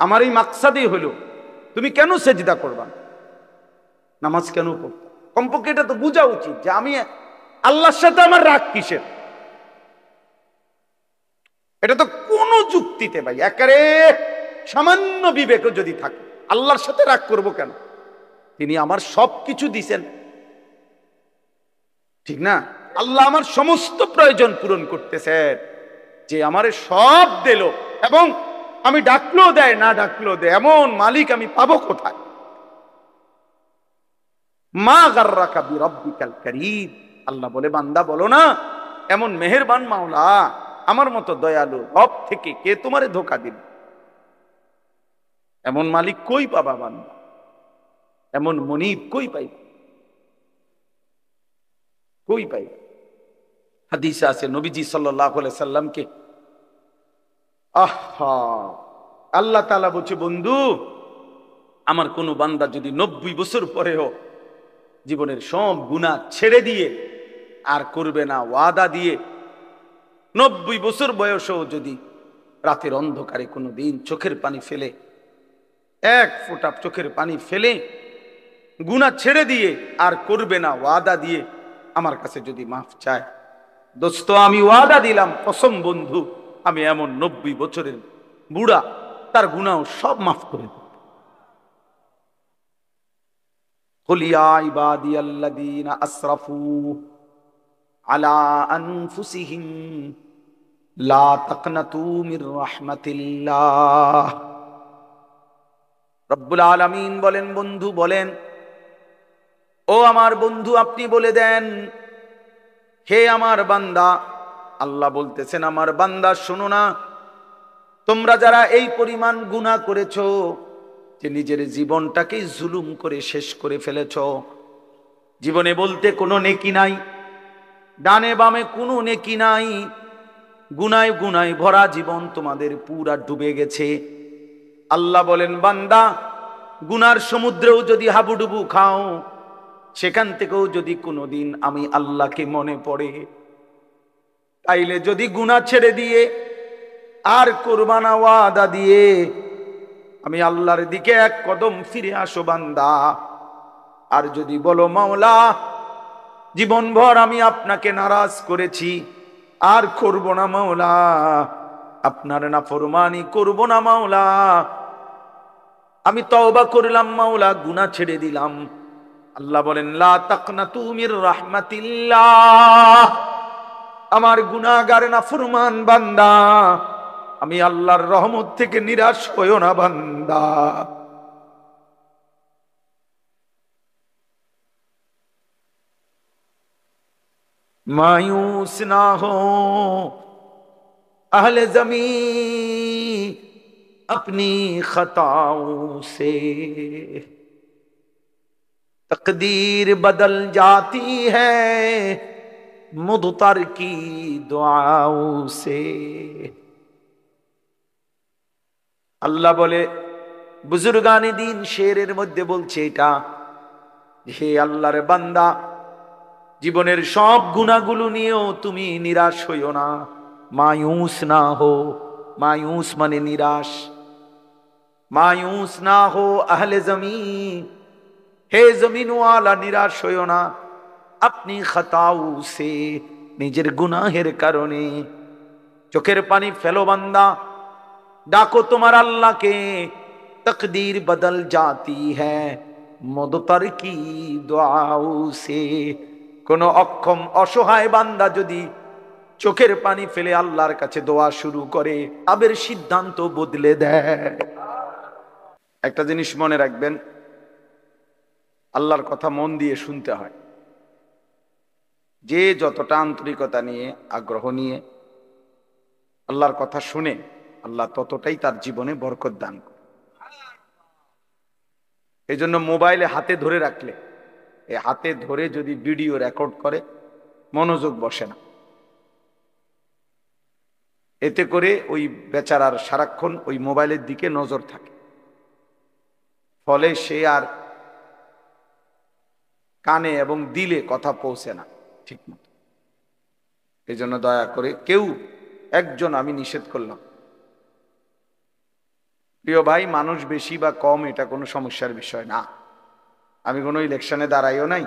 আমার এই মাকসাদই হলো তুমি কেন সেজদা করবা, নামাজ কেন পড়তা? কমপক্ষে এটা তো বোঝা উচিত যে আমি আল্লাহর সাথে আমার রাগ কিসের। এটা তো কোনো যুক্তিতে ভাই একেবারে সামান্য বিবেকও যদি থাকে, আল্লাহর সাথে রাগ করব কেন? তিনি আমার সব কিছু দিছেন, ঠিক না? আল্লাহ আমার সমস্ত প্রয়োজন পূরণ করতেছেন, যে আমারে সব দিল এবং আমি ডাকলেও দেয় না ডাকলেও দেয়, এমন মালিক আমি পাবো কোথায়? মা গাররাকা বিরাব্বিকাল কারীম। আল্লাহ বলে, বান্দা বলো না এমন মেহেরবান মাওলা, আমার মতো দয়ালু রব থেকে কে তোমারে ধোঁকা দিল? এমন মালিক কই পাবা বান্দা, এমন মনিব কই পাইবা, কই পাইবা? হাদিসে আছে নবীজি সাল্লাল্লাহু আলাইহি সাল্লামকে আহা আল্লাহ তাআলা বলছে, বন্ধু আমার কোন বান্দা যদি 90 বছর পরেও জীবনের সব গুনাহ ছেড়ে দিয়ে আর করবে না ওয়াদা দিয়ে, 90 বছর বয়সেও যদি রাতের অন্ধকারে কোনো দিন চোখের পানি ফেলে, এক ফোঁটা চোখের পানি ফেলে গুনাহ ছেড়ে দিয়ে আর করবে না ওয়াদা দিয়ে আমার কাছে যদি মাফ চায়, দোস্ত আমি ওয়াদা দিলাম, কসম বন্ধু, আমি এমন 90 বছরের বুড়া তার গুনাহ সব মাফ করে দেব। কুল ইয়া ইবাদিয়াল্লাযীনা আসরাফু আলা আনফুসিহিম লা তাকনাতু মির রাহমাতিল্লাহ। রব্বুল আলামিন বলেন, বন্ধু বলেন, ও আমার বন্ধু আপনি বলে দেন, হে আমার বান্দা, আল্লাহ বলতেছেন আমার বান্দা শোনো না, তোমরা যারা এই পরিমাণ গুনাহ করেছো যে নিজের জীবনটাকে জুলুম করে শেষ করে ফেলেছো, জীবনে বলতে কোনো নেকি নাই, ডানে বামে কোনো নেকি নাই, গুনায় গুনায় ভরা জীবন তোমাদের পুরা ডুবে গেছে। আল্লাহ বলেন বান্দা, গুনার সমুদ্রেও যদি হাবুডুবু খাও, সেখান থেকেও যদি কোনোদিন আমি আল্লাহকে মনে পড়ে, তাইলে যদি গুনাহ ছেড়ে দিয়ে আর কুরবানা ওয়াদা দিয়ে আমি আল্লাহর দিকে এক কদম ফিরে আসো বান্দা, আর যদি বলো মাওলা জীবনভর আমি আপনাকে নারাজ করেছি, আর করব না মাওলা, আপনার নাফরমানি করব না মাওলা, আমি তওবা করলাম মাওলা, গুনাহ ছেড়ে দিলাম, আল্লাহ বলেন লা তাকনাতু মির রাহমাতিল্লাহ, আমার গুনাহগার নাফরমান বান্দা, আমি আল্লাহর রহমত থেকে নিরাশ হইও না বান্দা। मायूस ना हो अहले ज़मीं अपनी खताओं से, तकदीर बदल जाती है मुद्तर की दुआओं से। আল্লাহ বলে, বুজুর্গানে দিন শেরের মধ্যে বলছে এটা, হে আল্লাহর বান্দা, জীবনের সব গুনাহগুলো নিয়েও তুমি নিরাশ হইও না, মায়ুস না হো, মায়ুস মানে নিরাশ, মায়ুস না হো আহলে জমিন, হে জমিন ওয়ালা নিরাশ হইও না, আপনি খাতাও সে, নিজের গুনাহের কারণে চোখের পানি ফেলো বান্দা, ডাকো তোমার আল্লাহকে, তকদীর বদল জাতি হ্যায় মুদতার কি দুআও সে। কোন অক্ষম অসহায় বান্দা যদি চোখের পানি ফেলে আল্লাহর কাছে দোয়া শুরু করে, তাদের সিদ্ধান্ত বদলে দেয়। একটা জিনিস মনে রাখবেন, আল্লাহর কথা মন দিয়ে শুনতে হয়। যে যতটা আন্তরিকতা নিয়ে আগ্রহ নিয়ে আল্লাহর কথা শুনে, আল্লাহ ততটাই তার জীবনে বরকত দান করে। এই জন্য মোবাইলে হাতে ধরে রাখলে, এই হাতে ধরে যদি ভিডিও রেকর্ড করে, মনোযোগ বসে না, এতে করে ওই বেচারার সারাক্ষণ ওই মোবাইলের দিকে নজর থাকে, ফলে সে আর কানে এবং দিলে কথা পৌঁছে না ঠিক মতো। এই জন্য দয়া করে কেউ একজন, আমি নিষেধ করলাম, প্রিয় ভাই, মানুষ বেশি বা কম এটা কোনো সমস্যার বিষয় না। আমি কোনো ইলেকশনে দাঁড়াইও নাই,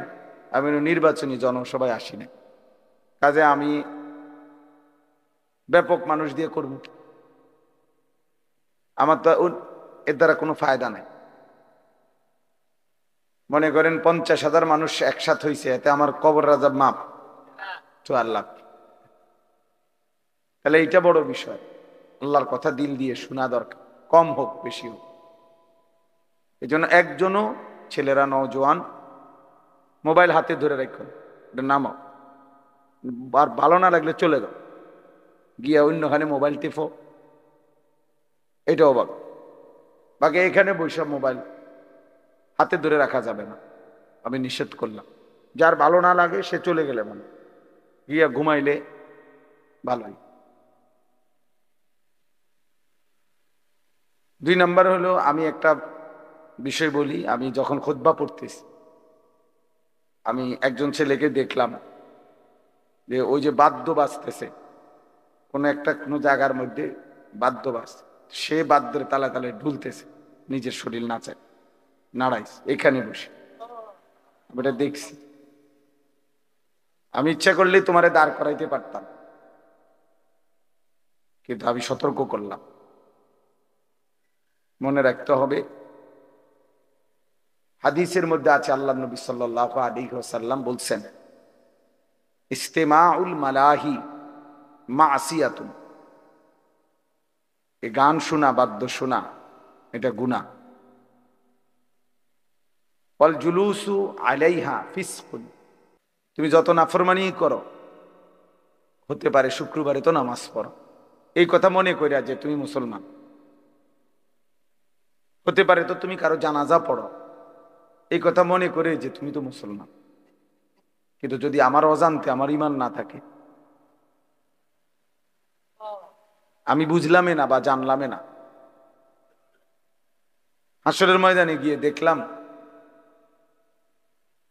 আমি কোনো নির্বাচনী জনসভায় আসি নাই, কাজে আমি ব্যাপক মানুষ দিয়ে করব, আমার তো এর দ্বারা কোনো ফায়দা নাই। মনে করেন 50,000 মানুষ একসাথ হয়েছে, এতে আমার কবর রাজাব মাপ 4 লাখ। তাহলে এইটা বড় বিষয়। আল্লাহর কথা দিল দিয়ে শোনা দরকার, কম হোক বেশি হোক। এই জন্য একজনও, ছেলেরা নওজোয়ান, মোবাইল হাতে ধরে রাখুন, এটা নামাও, আর ভালো না লাগলে চলে যাও, গিয়া অন্যখানে মোবাইল টিপো, এটাও অবাক। বাকি এখানে বৈশাখ মোবাইল হাতে ধরে রাখা যাবে না, আমি নিষেধ করলাম। যার ভালো না লাগে সে চলে গেলে ভালো, গিয়া ঘুমাইলে ভালোই। 2 নাম্বার হলো, আমি একটা বিষয় বলি। আমি যখন খুতবা পড়তেছি, আমি একজন ছেলেকে দেখলাম যে ওই যে বাদ্য বাজতেছে, কোনো জায়গার মধ্যে বাদ্য বাজছে, সে বাদ্যের তালে তালে ঢুলতেছে, নিজের শরীর নাচায়, নাড়াইছে এখানে বসে। আমি এটা দেখছি। আমি ইচ্ছা করলে তোমারে দাঁড় করাইতে পারতাম, কিন্তু আমি সতর্ক করলাম। মনে রাখতে হবে, হাদিসের মধ্যে আছে, আল্লাহ নবী সাল্লাল্লাহু আলাইহি ওয়াসাল্লাম বলছেন, ইস্তেমাউল মালাহি মাসিয়াতুন, এই গান শোনা, বাদ্য শোনা, এটা গুনাহ। ওয়াল জুলুসু আলাইহা ফিসকুন, তুমি যত নাফরমানি করো, হতে পারে শুক্রবারে তো নামাজ পড়ো, এই কথা মনে করিয়া যে তুমি মুসলমান, হতে পারে তো তুমি কারো জানাজা পড়ো, এই কথা মনে করে যে তুমি তো মুসলমান। কিন্তু যদি আমার অজান্তে আমার ঈমান না থাকে, আমি বুঝলামে না বা জানলামে না, হাসরের ময়দানে গিয়ে দেখলাম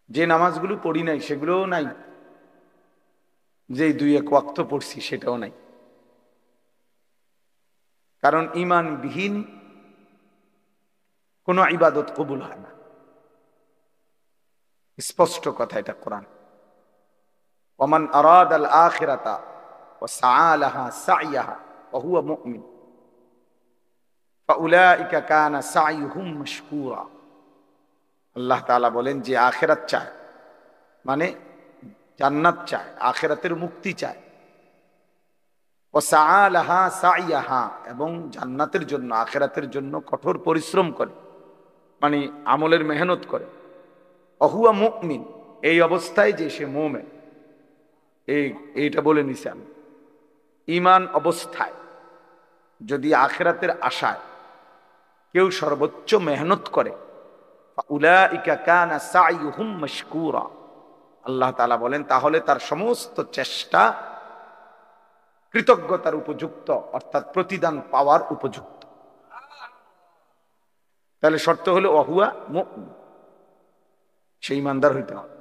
যে নামাজগুলো পড়ি নাই সেগুলোও নাই, যে 2-1 ওয়াক্ত পড়ছি সেটাও নাই। কারণ ঈমানবিহীন কোনো ইবাদত কবুল হয় না, স্পষ্ট কথা এটা কোরআন। ওমান আরাদাল আখিরাতা ওয়া সাআ লাহা সাইয়াহা ওয়া হুয়া মুমিন ফাউলাইকা কানা সাইয়ুহুম মাশকুরা। আল্লাহ তাআলা বলেন, যে আখিরাত চায়, মানে জান্নাত চায়, আখিরাতের মুক্তি চায়, ওয়া সাআ লাহা সাইয়াহা, এবং জান্নাতের জন্য, আখিরাতের জন্য কঠোর পরিশ্রম করে, মানে আমলের মেহনত করে, ওয়া হুয়া মুমিন, এই অবস্থায় যে সে মুমিন। এইটা বলে নিছে আমি, ঈমান অবস্থায় যদি আখিরাতের আশায় কেউ সর্বোচ্চ মেহনত করে, ফাউলাইকা কানা সাইয়ুহুম মাশকুরা, আল্লাহ তাআলা বলেন তাহলে তার সমস্ত চেষ্টা কৃতজ্ঞতার উপযুক্ত, অর্থাৎ প্রতিদান পাওয়ার উপযুক্ত। তাহলে শর্ত হলো ওয়াহুয়া মুমিন, সেই ইমানদার হইতে হবে।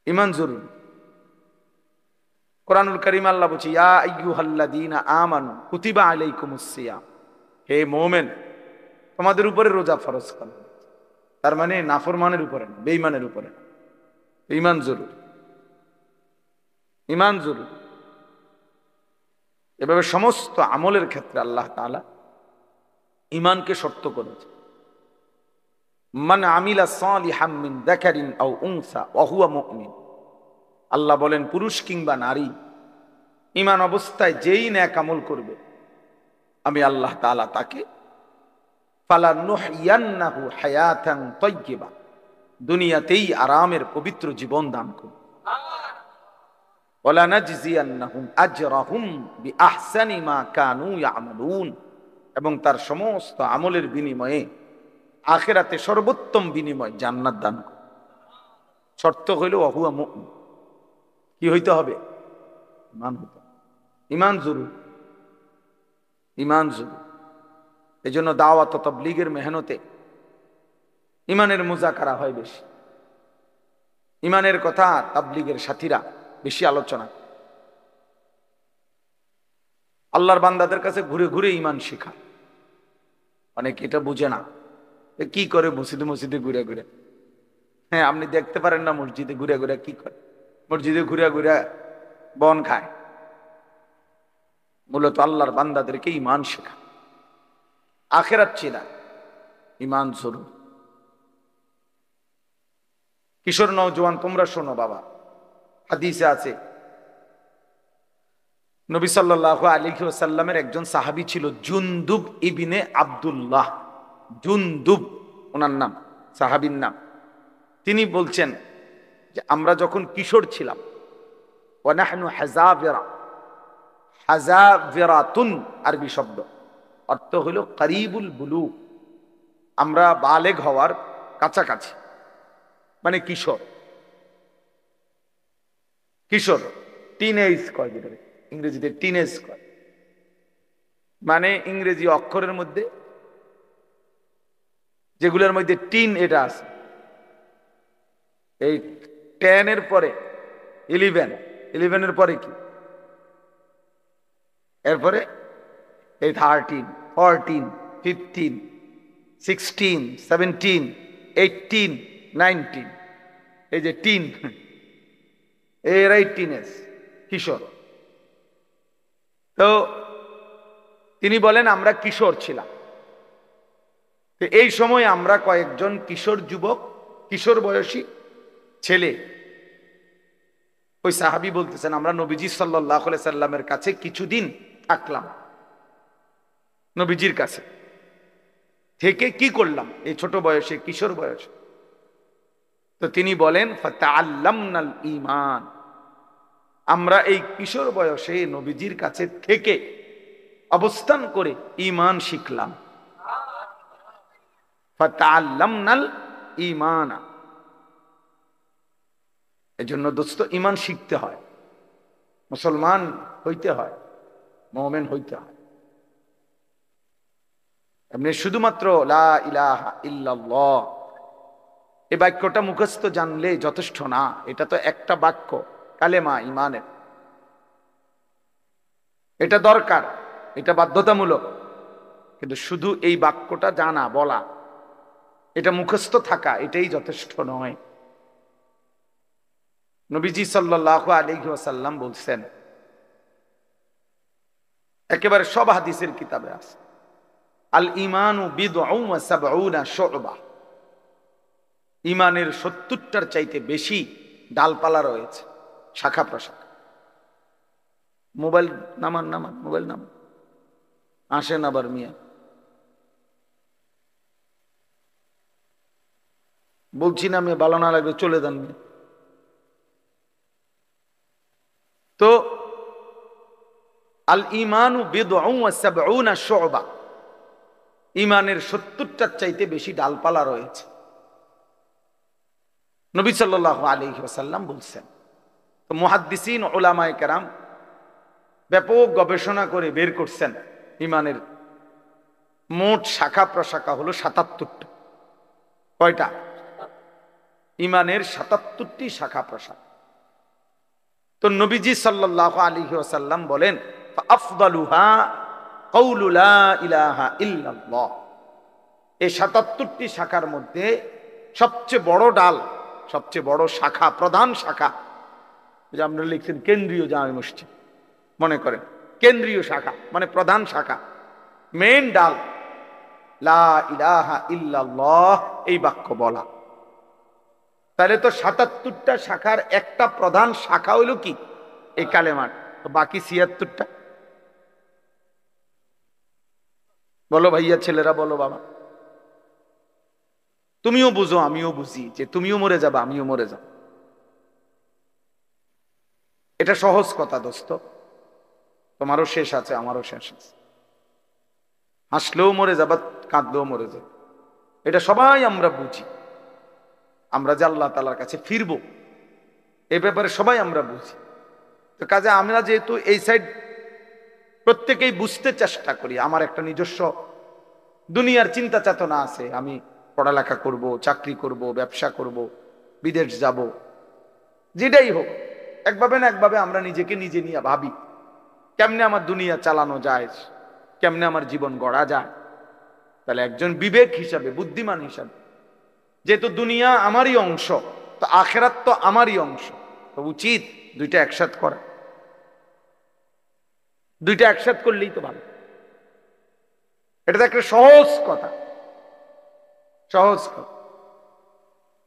ঈমান জরুরি। কোরআনুল কারীম আল্লাহ বলছে, ইয়া আইয়ুহাল্লাযীনা আমানু কুতিবা আলাইকুমুস সিয়াম, হে মুমিন, তোমাদের উপরে রোজা ফরজ করা। তার মানে নাফরমানের উপরে না, বেঈমানের উপরে না। ঈমান জরুরি, ঈমান জরুরি। এভাবে সমস্ত আমলের ক্ষেত্রে আল্লাহ তাআলা ঈমানকে শর্ত করেছে। মান আমিলা সালিহাম মিন যাকারিন আও উনসা ওয়া হুয়া মুমিন, আল্লাহ বলেন পুরুষ কিংবা নারী ঈমান অবস্থায় যেই নেক আমল করবে, আমি আল্লাহ তাআলা তাকে ফালানুহইয়ান্নাহু হায়াতান তাইয়্যিবা, দুনিয়াতেই আরামের পবিত্র জীবন দান করব। ওয়ালা নাজজিয়ান্নাহুম আজরাহুম বিআহসানি মা কানু ইয়ামালুন, এবং তার সমস্ত আমলের বিনিময়ে আখিরাতে সর্বোত্তম বিনিময় জান্নাত দান করব। শর্ত হইল ওয়াহুয়া মুমিন, কি হইতে হবে? ঈমান হইতে হবে। ঈমান জরুরি, ঈমান জরুরি। এই জন্য দাওয়াত ও তাবলীগের মেহনতে ঈমানের মুযাকারা হয় বেশি, ঈমানের কথা তাবলীগের সাথীরা বেশি আলোচনা। আল্লাহর বান্দাদের কাছে ঘুরে ঘুরে ঈমান শেখা। অনেকে এটা বুঝে না, কি করে মসজিদে মসজিদে ঘুরে ঘুরে। হ্যাঁ, আপনি দেখতে পারেন না মসজিদে ঘুরে ঘুরে কি করে? মসজিদে ঘুরে ঘুরে বন খায়। মূলত আল্লাহর বান্দাদেরকে ইমান শেখা, আখেরাত চেনা, ইমান স্বরূপ। কিশোর নওজোয়ান, তোমরা শোনো বাবা, হাদিসে আছে নবী সাল্লাল্লাহু আলাইহি ওয়াসাল্লামের একজন সাহাবী ছিল জুনদুব ইবনে আব্দুল্লাহ। জুনদুব ওনার নাম, সাহাবীর নাম। তিনি বলছেন যে আমরা যখন কিশোর ছিলাম, ওয়া নাহনু হাযাবিরা, হাযাবিরাতুন আরবি শব্দ, অর্থ হলো করিবুল বুলুগ, আমরা বালেগ হওয়ার কাছাকাছি, মানে কিশোর। কিশোর টিনেজ কয়, যেটাকে ইংরেজিতে টিনেজ কয়, মানে ইংরেজি অক্ষরের মধ্যে যেগুলোর মধ্যে টিন এটা আছে, এই 10 এর পরে 11, 11 এর পরে কি, এরপরে এই 13, 14, 15, 16, 17, 18, 19, এই যে টিন, এরাই টিনেজ, কিশোর। তো তিনি বলেন আমরা কিশোর ছিলাম। তো এই সময় আমরা কয়েকজন কিশোর যুবক, কিশোর বয়সী ছেলে, ওই সাহাবী বলতেছেন আমরা নবীজি সাল্লাল্লাহু আলাইহি সাল্লামের কাছে কিছুদিন থাকলাম। নবীজির কাছে থেকে কি করলাম এই ছোট বয়সে, কিশোর বয়সে? তো তিনি বলেন ফাতাআল্লামনাল ঈমান, আমরা এই কিশোর বয়সে নবীজির কাছে থেকে অবস্থান করে ঈমান শিখলাম। ফাতাআল্লামনাল ঈমান, এজন্য দোস্ত ঈমান শিখতে হয়, মুসলমান হইতে হয়, মুমিন হইতে হয়। এমনি শুধুমাত্র লা ইলাহা ইল্লাল্লাহ এই বাক্যটা মুখস্থ জানলে যথেষ্ট না। এটা তো একটা বাক্য, কালেমা ঈমানের, এটা দরকার, এটা বাধ্যতামূলক। কিন্তু শুধু এই বাক্যটা জানা, বলা, এটা মুখস্থ থাকা, এটাই যথেষ্ট নয়। নবীজি সাল্লাল্লাহু আলাইহি ওয়াসাল্লাম বলছেন, একেবারে সব হাদিসের কিতাবে আছে, আল ঈমানু বিদউন ওয়া সাবউনা শু'বা, ঈমানের 70টার চাইতে বেশি ডালপালা রয়েছে, শাখা প্রশাখা। মোবাইল নামান, মোবাইল নামান, আসেন আবার মিয়া, বলছি না আমি, ভালো না লাগবে চলে যান। তো আল ঈমানু বিদউন ওয়া সাবউনা শু'বা, ঈমানের 70টার চাইতে বেশি ডালপালা রয়েছে, নবী সাল্লাল্লাহু আলাইহি ওয়াসাল্লাম বলছেন। তো মুহাদ্দিসিন উলামায়ে কেরাম ব্যাপক গবেষণা করে বের করছেন ঈমানের মোট শাখা প্রশাখা হলো 77টা। কয়টা? ঈমানের 77টি শাখা প্রশাখা। তো নবীজি সাল্লাল্লাহু আলাইহি ওয়াসাল্লাম বলেন আফদালুহা কাউলু লা ইলাহা ইল্লাল্লাহ, এই 77টি শাখার মধ্যে সবচেয়ে বড় ডাল, সবচেয়ে বড় শাখা, প্রধান শাখা, যে আপনারা লিখছেন কেন্দ্রীয় জামে মসজিদ, মনে করেন কেন্দ্রীয় শাখা মানে প্রধান শাখা, মেইন ডাল, লা ইলাহা ইল্লাল্লাহ এই বাক্য বলা। তাহলে তো 77টা শাখার একটা প্রধান শাখা হইল কি? এই কালেমার। তো বাকি 76টা বলো ভাইয়া, ছেলেরা বলো বাবা, তুমিও বুঝো আমিও বুঝি যে তুমিও মরে যাবা আমিও মরে যাব। এটা সহজ কথা দোস্ত, তোমারও শেষ আছে আমারও শেষ আছে, হাসলেও মরে যাবা, কাঁদলেও মরে যাবে, এটা সবাই আমরা বুঝি। আমরা যে আল্লাহ তাআলার কাছে ফিরবো এ ব্যাপারে সবাই আমরা বুঝি। তো কাজে আমরা যেহেতু এই সাইড প্রত্যেকেই বুঝতে চেষ্টা করি, আমার একটা নিজস্ব দুনিয়ার চিন্তা চেতনা আছে, আমি পড়ালেখা করব, চাকরি করব, ব্যবসা করব, বিদেশ যাব, যেটাই হোক একভাবে না একভাবে আমরা নিজেকে নিজে নিয়ে ভাবি কেমনে আমার দুনিয়া চালানো যায়, কেমনে আমার জীবন গড়া যায়। তাহলে একজন বিবেক হিসাবে, বুদ্ধিমান হিসাবে, যেহেতু দুনিয়া আমারই অংশ, তো আখেরাত তো আমারই অংশ, তো উচিত দুইটা একসাথ করা। দুইটা একসাথ করলেই তো ভালো। এটা তো একটা সহজ কথা, সহজ কথা।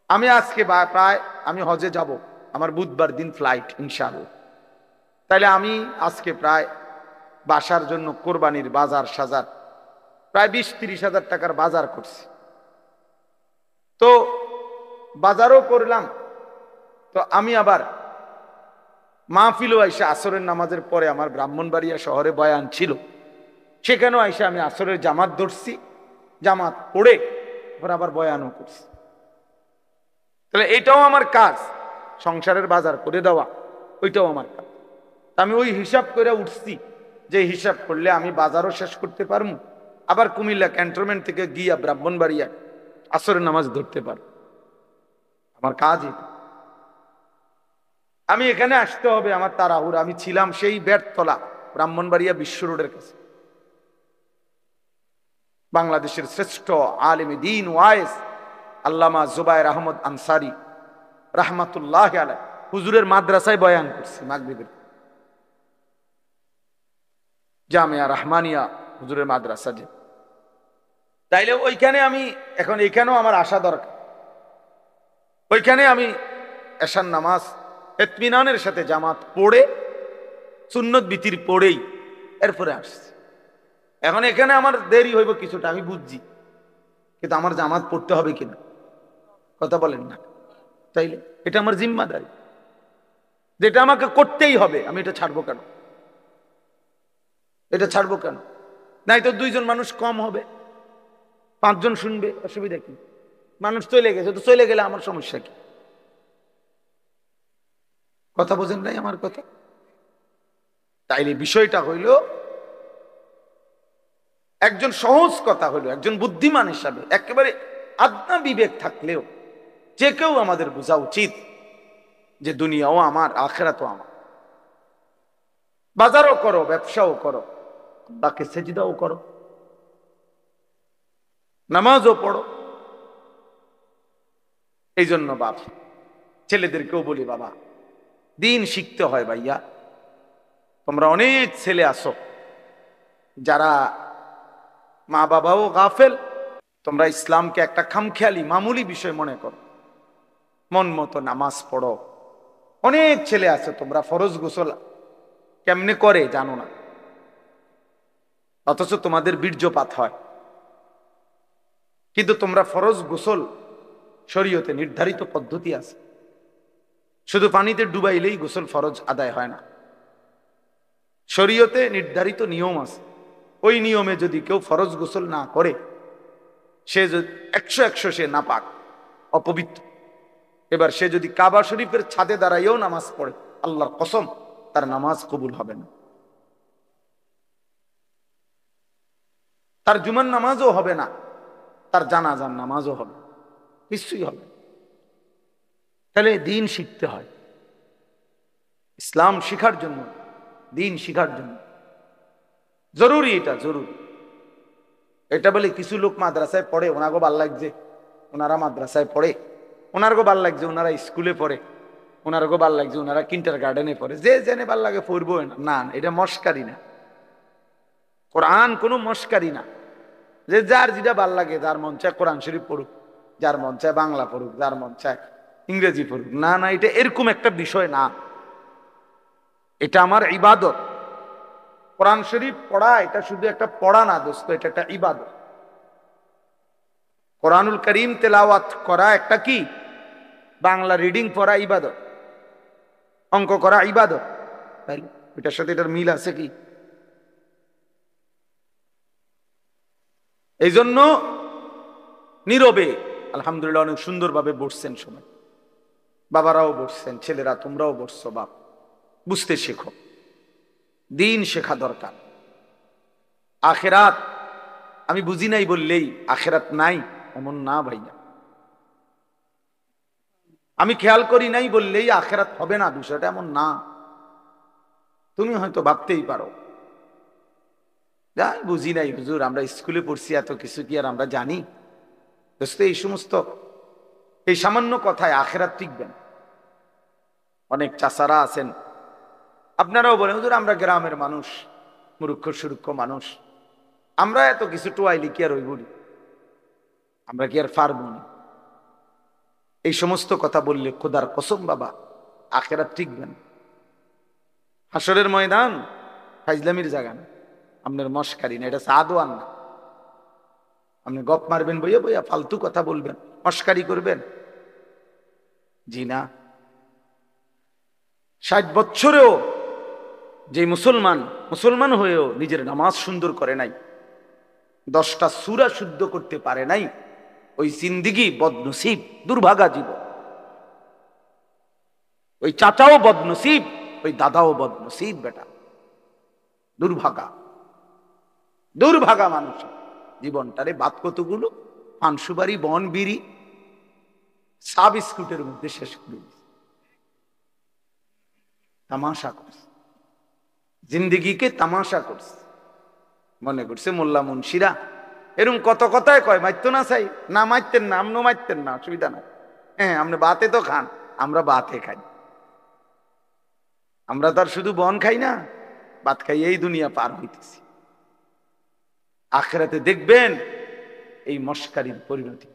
আমি আজকে প্রায় আমি হজে যাব, আমার বুধবার দিন ফ্লাইট ইনশাআল্লাহ। তাইলে আমি আজকে প্রায় বাসার জন্য কোরবানির বাজার সাজার প্রায় 20-30 হাজার টাকার বাজার করছি। তো বাজারও করলাম, তো আমি আবার মাহফিলও আইসা আসরের নামাজের পরে আমার ব্রাহ্মণবাড়িয়া শহরে বয়ান ছিল, সেখানেও আইসা আমি আসরের জামাত ধরছি, জামাত পড়ে আবার বয়ানও করছি। তাহলে এটাও আমার কাজ, সংসারের বাজার করে দেওয়া, ওইটাও আমার কাজ। আমি ওই হিসাব করে উঠছি, যে হিসাব করলে আমি বাজারও শেষ করতে পারবো, আবার কুমিল্লা ক্যান্টনমেন্ট থেকে গিয়া ব্রাহ্মণবাড়িয়া আসরের নামাজ ধরতে পারবো। আমার কাজ এটা। আমি এখানে আসতে হবে, আমার তাড়াহুড়া। আমি ছিলাম সেই বেড়তলা ব্রাহ্মণবাড়িয়া বিশ্ব রোডের কাছে, বাংলাদেশের শ্রেষ্ঠ আলেম দ্বীন ওয়াইজ আল্লামা জুবায়ের আহমদ আনসারী রাহমাতুল্লাহ আলাইহি হুজুরের মাদ্রাসায় বয়ান করছি মাগরিবের, জামিয়া রহমানিয়া হুজুরের মাদ্রাসা। যে তাইলে ওইখানে আমি এখন, এখানেও আমার আসা দরকার। ওইখানে আমি এশার নামাজ ইতমিনানের সাথে জামাত পড়ে, সুন্নত বিতির পড়েই এরপরে আসছি। এখন এখানে আমার দেরি হইব কিছুটা, আমি বুঝছি, কিন্তু আমার জামাত পড়তে হবে কিনা কথা বলেন না। তাইলে এটা আমার জিম্মাদারি, যেটা আমাকে করতেই হবে। আমি এটা ছাড়বো কেন? এটা ছাড়বো কেন? নাই তো 2 জন মানুষ কম হবে, 5 জন শুনবে, অসুবিধা কি? মানুষ চলে গেছে, তো চলে গেলে আমার সমস্যা কি? কথা বোঝেন নাই আমার কথা? তাইলে বিষয়টা হইল, একজন সহজ কথা হইল, একজন বুদ্ধিমান হিসাবে একেবারে আদনা বিবেক থাকলেও যে কেউ আমাদের বোঝা উচিত যে দুনিয়াও আমার, আখিরাতও আমার। বাজারও করো, ব্যবসাও করো, আল্লাহকে সেজদাও করো, নামাজও পড়ো। এই জন্য বাপ ছেলেদেরকেও বলি, বাবা দিন শিখতে হয় ভাইয়া। তোমরা অনেক ছেলে আসো যারা মা বাবাও গাফেল, তোমরা ইসলামকে একটা খামখেয়ালি মামুলি বিষয় মনে করো, মন মতো নামাজ পড়ো। অনেক ছেলে আছে তোমরা ফরজ গোসল কেমনে করে জানো না, অথচ তোমাদের বীর্যপাত হয়। কিন্তু তোমরা ফরজ গোসল, শরীয়তে নির্ধারিত পদ্ধতি আছে, শুধু পানিতে ডুবাইলেই গোসল ফরজ আদায় হয় না। শরীয়তে নির্ধারিত নিয়ম আছে, ওই নিয়মে যদি কেউ ফরজ গোসল না করে, সে 100 সে নাপাক, অপবিত্র। এবার সে যদি কাবা শরীফের ছাদে দাঁড়াইয়েও নামাজ পড়ে, আল্লাহর কসম তার নামাজ কবুল হবে না, তার জুমার নামাজও হবে না, তার জানাজার নামাজও হবে, নিশ্চয়ই হবে। তাহলে দিন শিখতে হয়, ইসলাম শিখার জন্য, দিন শিখার জন্য জরুরি, এটা জরুরি। এটা বলে কিছু লোক মাদ্রাসায় পড়ে, ওনাগো ভাল লাগছে, ওনারা মাদ্রাসায় পড়ে, ওনারগো ভাল লাগছে, ওনারা স্কুলে পড়ে, ওনারগো ভাল লাগছে, ওনারা কিন্টার গার্ডেনে পড়ে, যে জেনে ভাল লাগে পড়বো না। এটা মস্কারি না, কোরআন কোনো মস্কারি না। যে যার যেটা ভাল লাগে, যার মন চায় কোরআন শরীফ পড়ুক, যার মন চায় বাংলা পড়ুক, যার মন চায় ইংরেজি পড়ুক, না না, এটা এরকম একটা বিষয় না। এটা আমার ইবাদত। কোরআন শরীফ পড়া এটা শুধু একটা পড়া না দোস্ত, এটা একটা ইবাদত। কোরআনুল করিম তেলাওয়াত করা একটা কি, বাংলা রিডিং পড়া ইবাদত, অঙ্ক করা ইবাদত, তাই এটার সাথে এটার মিল আছে কি? এই জন্য নীরবে আলহামদুলিল্লাহ অনেক সুন্দরভাবে বসছেন সবাই, বাবারাও বসছেন, ছেলেরা তোমরাও বসছো। বাপ বুঝতে শেখো, দিন শেখা দরকার। আখেরাত আমি বুঝি নাই বললেই আখেরাত নাই এমন না ভাইয়া, আমি খেয়াল করি নাই বললেই আখেরাত হবে না, বিষয়টা এমন না। তুমি হয়তো ভাবতেই পারো বুঝি নাই হুজুর, আমরা স্কুলে পড়ছি, এত কিছু কি আর আমরা জানি? দোস্ত, এই সমস্ত এই সামান্য কথায় আখেরাত টিকবেন। অনেক চাচারা আছেন, আপনারাও বলেন হুজুর আমরা গ্রামের মানুষ, মূর্খ সুরুক্ষ মানুষ, আমরা এত কিছু টোয়াইলি কি আর ওই বলি, আমরা কি আর পারবো না? এই সমস্ত কথা বললে খোদার কসম বাবা আখেরাত টিকবেন। হাসরের ময়দান ফাইজলামির জায়গা না, আপনার মস্কারি না, এটা সাদওয়ান না। আপনি গপ মারবেন বইয়া বইয়া, ফালতু কথা বলবেন, মস্কারি করবেন, জি না। 60 বছরেও যে মুসলমান হয়েও নিজের নামাজ সুন্দর করে নাই, 10টা সূরা শুদ্ধ করতে পারে নাই, ওই জিন্দিগি বদনসিব, দুর্ভাগা জীবন। ওই চাচাও বদনসিব, ওই দাদাও বদনসিব, বেটা দুর্ভাগা, দুর্ভাগা মানুষ। জীবনটারে বাদ কতগুলো পানসুবারি বন বিড়ি চা বিস্কুটের মধ্যে শেষ করে দিচ্ছে, তামাশা করছে, জিন্দিগিকে তামাশা করছে, মনে করছে মোল্লা মুন্সিরা এরকম কত কথায় কয় মারতো না চাই না, মারতেন না, আপনিও মারতেন না, অসুবিধা নাই, হ্যাঁ আপনি বাতে তো খান, আমরা বাতে খাই, আমরা তো আর শুধু বন খাই না, ভাত খাই, এই দুনিয়া পার হইতেছি। আখিরাতে দেখবেন এই মস্কারির পরিণতি।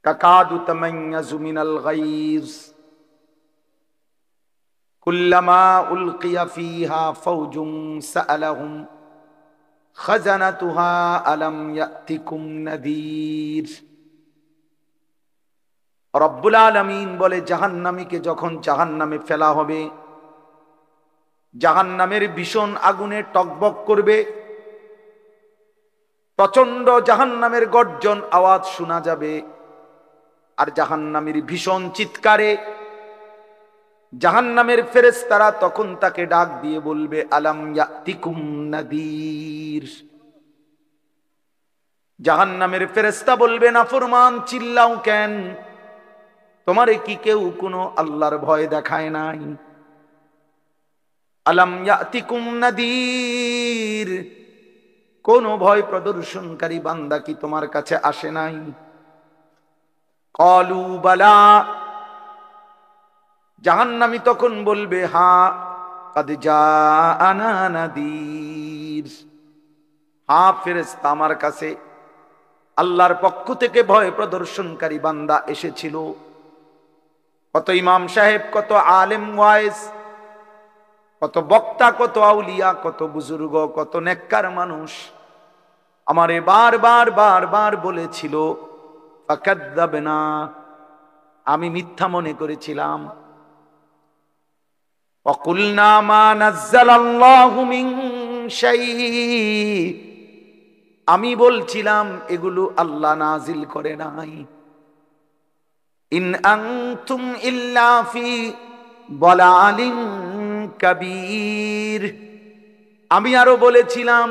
কাকাদু তামাইয়াজু মিনাল গাইজ কুল্লামা উলকিয়া ফিহা ফাওজুন সাআলাহুম খাজানাতুহা আলাম ইয়াতিকুম নাযীর। রব্বুল আলামিন বলে, জাহান্নামীকে যখন জাহান্নামে ফেলা হবে, জাহান্নামের ভীষণ আগুনে টকবক করবে, প্রচন্ড জাহান্নামের গর্জন আওয়াজ শোনা যাবে, আর জাহান্নামীর ভীষণ চিৎকারে জাহান্নামের ফেরেশতারা তখন তাকে ডাক দিয়ে বলবে, আলাম ইয়াতিকুম নাযীর। জাহান্নামের ফেরেশতা বলবে, নাফরমান চিল্লাও কেন, তোমারে কি কেউ কোনো আল্লাহর ভয় দেখায় নাই? আলাম ইয়াতিকুম নাযীর, কোন ভয় প্রদর্শনকারী বান্দা কি তোমার কাছে আসে নাই? ক্বালু বালা, জাহান্নামী তখন বলবে, হ্যাঁ, কাদ জাআনা নাযীর, হ্যাঁ ফেরেশতা আমার কাছে আল্লাহর পক্ষ থেকে ভয় প্রদর্শনকারী বান্দা এসেছিল। কত ইমাম সাহেব, কত আলেম ওয়াইজ, কত বক্তা, কত আউলিয়া, কত বুজুর্গ, কত নেককার মানুষ আমারে বারবার বারবার বলেছিল, ফাকাযযাবনা, আমি মিথ্যা মনে করেছিলাম। ওয়াকুলনা মা নাযালাল্লাহু মিন শাই, আমি বলছিলাম এগুলো আল্লাহ নাজিল করে নাই। ইন আনতুম ইল্লা ফি দালালিন কাবীর, আমি আরো বলেছিলাম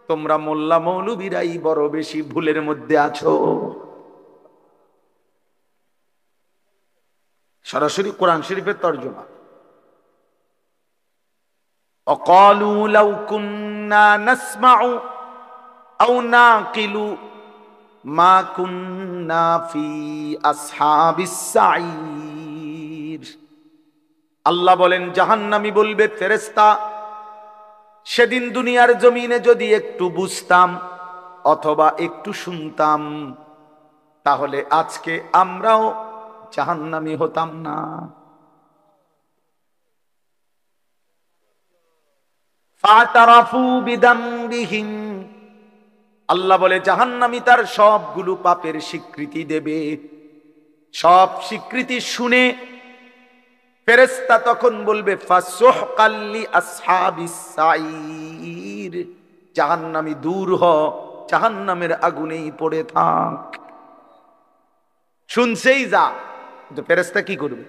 তোমরা মোল্লা মৌলবীরাই বড় বেশি ভুলের মধ্যে আছো। সরাসরি কোরআন শরীফের তরজমা। ওয়াকালু লাউ কুন্না নাসমাউ আও নাকিলু মা কুন্না ফি আসহাবিস সাঈর। আল্লাহ বলেন, জাহান্নামী বলবে, ফেরেশতা সেদিন দুনিয়ার জমিনে যদি একটু বুঝতাম অথবা একটু শুনতাম, তাহলে আজকে আমরাও জাহান্নামী হতাম না। ফাতারাফু বিদামবিহিম, আল্লাহ বলে জাহান্নামী তার সবগুলো পাপের স্বীকৃতি দেবে। সব স্বীকৃতি শুনে ফেরেশতা তখন বলবে, ফাসুহকাল লি আসহাবিস সাঈর, জাহান্নামী দূর হ, জাহান্নামের আগুনেই পড়ে থাক। শুনছেই যা, কিন্তু ফেরেশতা কি করবে?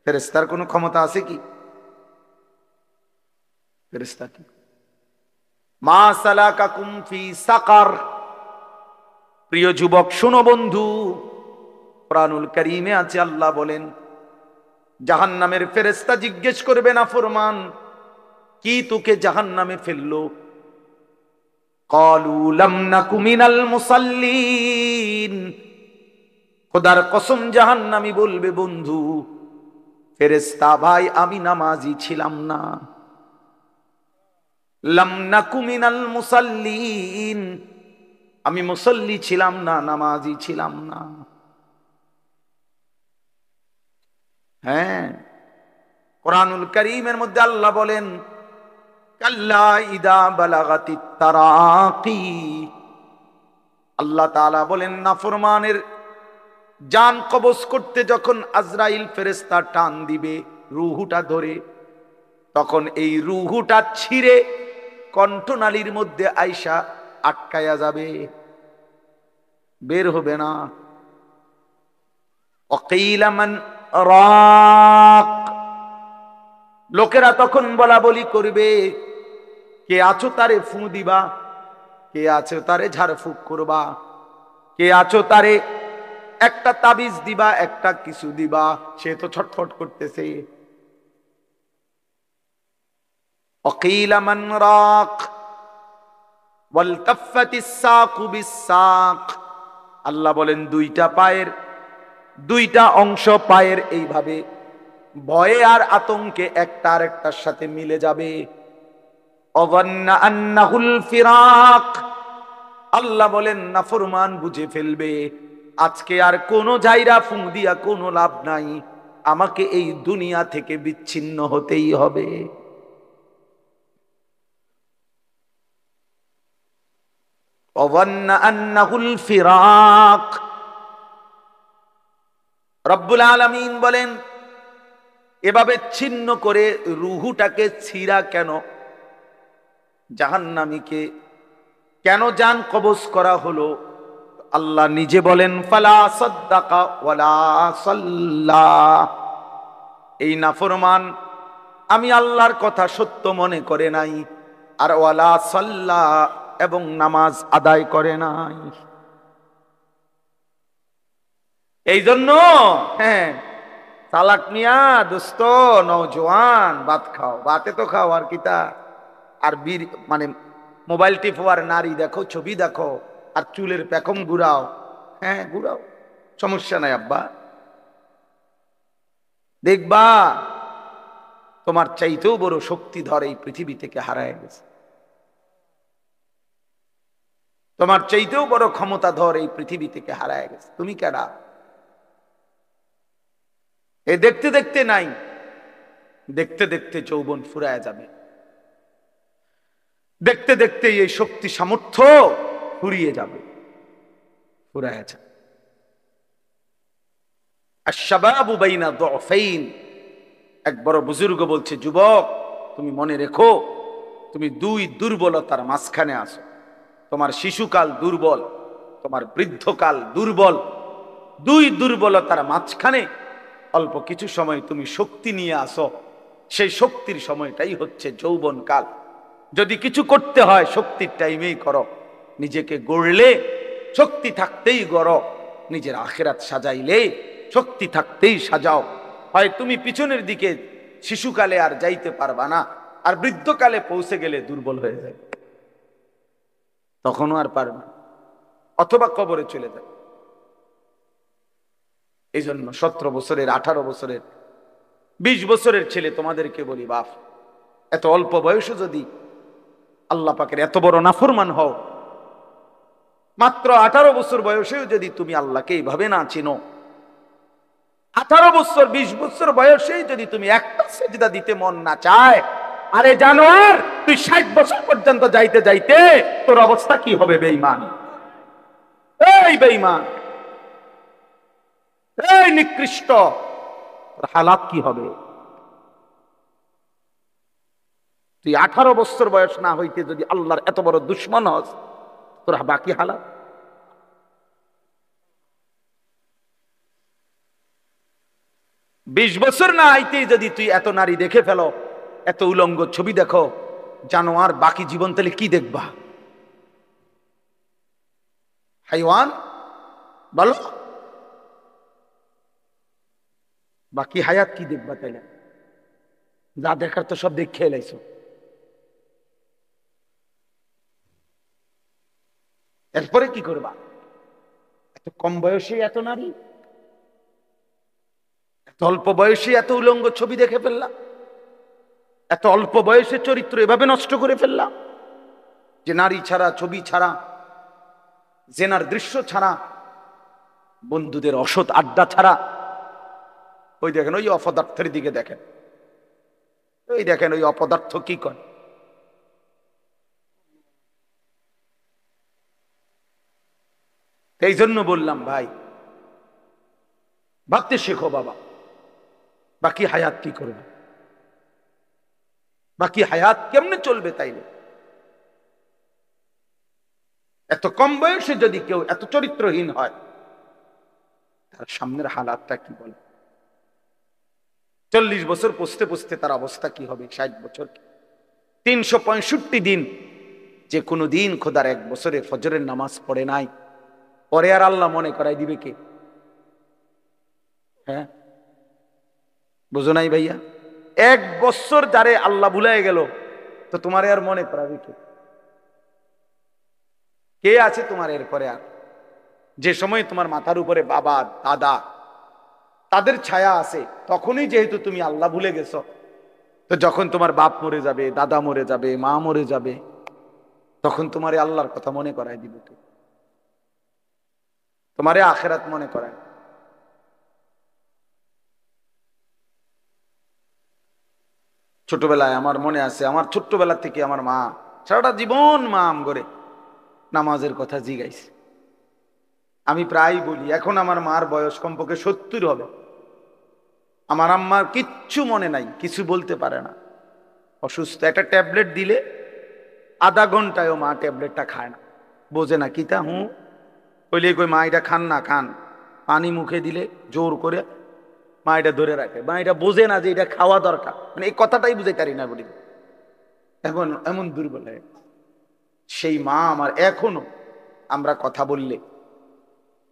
ফেরেশতার কোনো ক্ষমতা আছে কি? ফেরেশতা কি? মা সালাকাকুম ফি সাকার। প্রিয় যুবক শোনো বন্ধু, কুরআনুল কারীমে আছে, আল্লাহ বলেন জাহান্নামের ফেরেশতা জিজ্ঞেস করবে নাফরমান, কি তোকে জাহান্নামে ফেললো? ক্বালু লাম নাকু মিনাল মুসাল্লিন। খোদার কসম জাহান্নামী বলবে, বন্ধু ফেরেশতা ভাই আমি নামাজি ছিলাম না। লাম নাকু মিনাল মুসাল্লিন, আমি মুসল্লি ছিলাম না, নামাজি ছিলাম না। হ্যাঁ, কোরআনুল কারীমের মধ্যে আল্লাহ বলেন, কাল্লা ইদা বালাগাতিত তারাকি। আল্লাহ তাআলা বলেন, নাফরমানের জান কবজ করতে যখন আজরাইল ফেরেশতা টান দিবে রূহুটা ধরে, তখন এই রূহুটা ছিঁড়ে কণ্ঠনালীর মধ্যে আইসা আটকায়া যাবে, বের হবে না। ওয়াকিলা মান রাক, লোকেরা তখন বলা বলি করবে, কে আছো তারে ফু দিবা, কে আছো তারে ঝাড়ফুঁক করবা, কে আছো তারে একটা তাবিজ দিবা, একটা কিছু দিবা, সে তো ছটফট করতেছে। ওয়াকিলা মান রাক ওয়ালতাফাতিস সাকু বিসাক। আল্লাহ বলেন দুইটা পায়ের, দুইটা অংশ পায়ের এইভাবে ভয়ে আর আতঙ্কে একটা আরেকটার সাথে মিলে যাবে। অযান্না আন্নাহুল ফিরাক। আল্লাহ বলেন নাফরমান বুঝে ফেলবে আজকে আর কোনো জায়গা ফু দিয়া কোনো লাভ নাই, আমাকে এই দুনিয়া থেকে বিচ্ছিন্ন হতেই হবে। অযান্না আন্নাহুল ফিরাক। রব্বুল আলামিন বলেন এভাবে ছিন্ন করে রুহুটাকে ছিঁড়া কেন, জাহান্নামীকে কেন জান কবজ করা হলো? আল্লাহ নিজে বলেন, ফালা সাদ্দাকা ওয়ালা সাল্লা। এই নাফরমান আমি আল্লাহর কথা সত্য মনে করে নাই, আর ওয়ালা সাল্লা, এবং নামাজ আদায় করে নাই। এই জন্য হ্যাঁ, সালাক মিয়া দোস্ত নওজোয়ান, ভাত খাও, ভাতে তো খাও আর কিতা, আর বীর মানে মোবাইল টিপো আর নারী দেখো, ছবি দেখো, আর চুলের পেখম ঘুরাও। হ্যাঁ ঘুরাও, সমস্যা নাই আব্বা, দেখবা তোমার চাইতেও বড় শক্তিধর এই পৃথিবী থেকে হারায় গেছে, তোমার চাইতেও বড় ক্ষমতাধর এই পৃথিবী থেকে হারায় গেছে। তুমি কেডা? এ দেখতে দেখতে নাই, দেখতে দেখতে যৌবন ফুরায় যাবে, দেখতে দেখতে এই শক্তি সামর্থ্য ফুরিয়ে যাবে, ফুরায় যাবে। আশ-শাবাবু বাইনা দু'ফাইন। এক বড় বুজুর্গ বলছে, যুবক তুমি মনে রেখো, তুমি দুই দুর্বলতার মাঝখানে আছো। তোমার শিশুকাল দুর্বল, তোমার বৃদ্ধকাল দুর্বল, দুই দুর্বলতার মাঝখানে অল্প কিছু সময় তুমি শক্তি নিয়ে আসো। সেই শক্তির সময়টাই হচ্ছে যৌবন কাল। যদি কিছু করতে হয় শক্তির টাইমেই করো। নিজেকে গড়লে শক্তি থাকতেই গড়ো, নিজের আখিরাত সাজাইলে শক্তি থাকতেই সাজাও। হয় তুমি পিছনের দিকে শিশুকালে আর যাইতে পারবা না, আর বৃদ্ধকালে পৌঁছে গেলে দুর্বল হয়ে যায়, তখনও আর পারবে না, অথবা কবরে চলে যাবে। এই জন্য 17 বছরের, 18 বছরের, 20 বছরের ছেলে তোমাদেরকে বলি, বাপ এত অল্প বয়সে যদি আল্লাহ পাকের এত বড় নাফরমান হও, মাত্র 18 বছর বয়সেও যদি তুমি আল্লাহকে এইভাবে না চিনো, 18 বছর 20 বছর বয়সেই যদি তুমি একটা সেজদা দিতে মন না চায়, আরে জানোয়ার তুই 60 বছর পর্যন্ত যাইতে যাইতে তোর অবস্থা কি হবে? বেঈমান, এই বেঈমান, এই নিকৃষ্ট, তোর হালাত কি হবে? তুই 18 বছর বয়স না হইতে যদি আল্লাহর এত বড় দুশ্মন হস, তোর বাকি হালাত। 20 বছর না আইতেই যদি তুই এত নারী দেখে ফেলো, এত উলঙ্গ ছবি দেখো, জানোয়ার, বাকি জীবন তাহলে কি দেখবা? হাইওয়ান বলো, বাকি হায়াত কি দেখবা? তাইলে যা দেখার তো সব দেখে এলাইছো। এরপরে কি করবা? এত কম বয়সে এত নারী, এত অল্প বয়সে এত উলঙ্গ ছবি দেখে ফেললাম, এত অল্প বয়সে চরিত্র এভাবে নষ্ট করে ফেললাম যে নারী ছাড়া, ছবি ছাড়া, জেনার দৃশ্য ছাড়া, বন্ধুদের অসৎ আড্ডা ছাড়া। ওই দেখেন ওই অপদার্থের দিকে দেখেন, ওই দেখেন ওই অপদার্থ কি করে। এই জন্য বললাম ভাই, ভাবতে শেখো বাবা, বাকি হায়াত কি করবে, বাকি হায়াত কেমনে চলবে। তাইলে এত কম বয়সে যদি কেউ এত চরিত্রহীন হয়, তার সামনের হালাতটা কি বলে? 40 বছর পৌঁছতে পৌঁছতে তার অবস্থা কি হবে? 60 বছর, 365 দিন, যে কোনো দিন খোদার 1 বছরে ফজরের নামাজ পড়ে নাই, পরে আর আল্লাহ মনে করাই দিবে কে? হ্যাঁ, বুঝো নাই ভাইয়া? 1 বছর যারে আল্লাহ ভুলাই গেল, তো তোমারে আর মনে করাবে কে? কে আছে তোমার এরপরে আর? যে সময় তোমার মাথার উপরে বাবা দাদা তাদের ছায়া আছে, তখনই যেহেতু তুমি আল্লাহ ভুলে গেছো, তো যখন তোমার বাপ মরে যাবে, দাদা মরে যাবে, মা মরে যাবে, তখন তোমারে আল্লাহর কথা মনে করায় দিব কে? তোমারে আখেরাত মনে করায়। ছোটবেলায় আমার মনে আছে, আমার ছোট্টবেলা থেকে আমার মা সারাটা জীবন মা আম করে নামাজের কথা জিগাইছে। আমি প্রায় বলি, এখন আমার মার বয়স কমপক্ষে 70 হবে, আমার আম্মার কিচ্ছু মনে নাই, কিছু বলতে পারে না, অসুস্থ। একটা ট্যাবলেট দিলে আধা ঘন্টায়ও মা ট্যাবলেটটা খায় না, বোঝে না কিতা। কইলে কই মা এটা খান না, খান। পানি মুখে দিলে জোর করে মা এটা ধরে রাখে, মা এটা বোঝে না যে এটা খাওয়া দরকার, মানে এই কথাটাই বুঝাই পারি না বলি। এখন এমন দুর্বল হয়ে গেছে। সেই মা আমার এখনো আমরা কথা বললে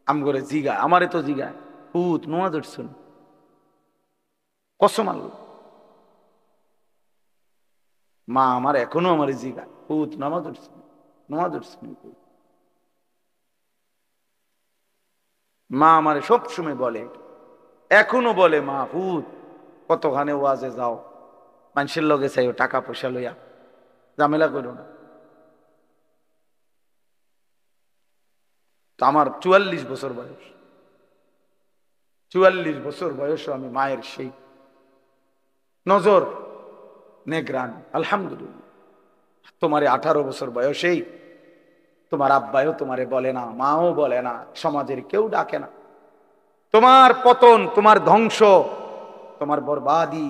আম করে জিগা, আমারে তো জিগায়, পুত নোয়া ধরছুন, কসম আল্লাহ। মা আমার এখনো আমার জিগা, পুত নামাজ ধরছুন, নোয়া ধরছুন। মা আমারে সব সময় বলে, এখনো বলে, মা পুত কতখানে ওয়াজে যাও, মানুষের লগে চাইও টাকা পয়সা লইয়া, ঝামেলা করো না। তো আমার 44 বছর বয়স, 44 বছর বয়সে আমি মায়ের সেই নজর নেগরান। আলহামদুলিল্লাহ, তোমারে 18 বছর বয়সেই তোমার আব্বাও তোমারে বলে না, মাও বলে না, সমাজের কেউ ডাকে না। তোমার পতন, তোমার ধ্বংস, তোমার বরবাদি,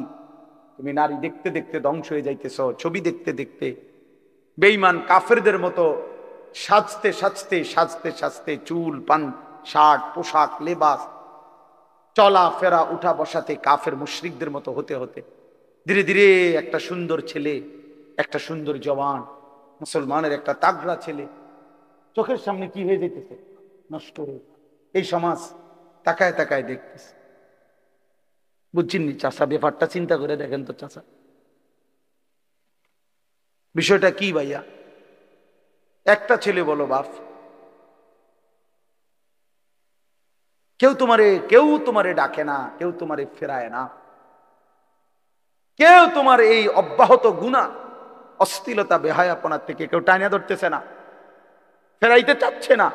তুমি নারী দেখতে দেখতে ধ্বংস হয়ে যাইতেছ, ছবি দেখতে দেখতে বেঈমান কাফেরদের মতো সাজতে সাজতে সাজতে সাজতে, চুল পান, শার্ট পোশাক লেবাস, চলা ফেরা উঠা বসাতে কাফের মুশরিকদের মতো হতে হতে ধীরে ধীরে একটা সুন্দর ছেলে, একটা সুন্দর জওয়ান মুসলমানের একটা তাগড়া ছেলে চোখের সামনে কি হয়ে যেতেছে, নষ্ট হয়ে। এই সমাজ তাকায় তাকায় দেখতেছে। বুঝছেননি চাচা? ব্যাপারটা চিন্তা করে দেখেন তো চাচা, বিষয়টা কি ভাইয়া? একটা ছেলে বলো বাপ, কেউ তোমারে ডাকে না, কেউ তোমারে ফেরায় না, কেউ তোমার এই অব্যাহত গুনাহ, অশ্লীলতা, বেহায়াপনার থেকে কেউ টাইনা ধরতেছে না, ফেরাইতে চাচ্ছে না।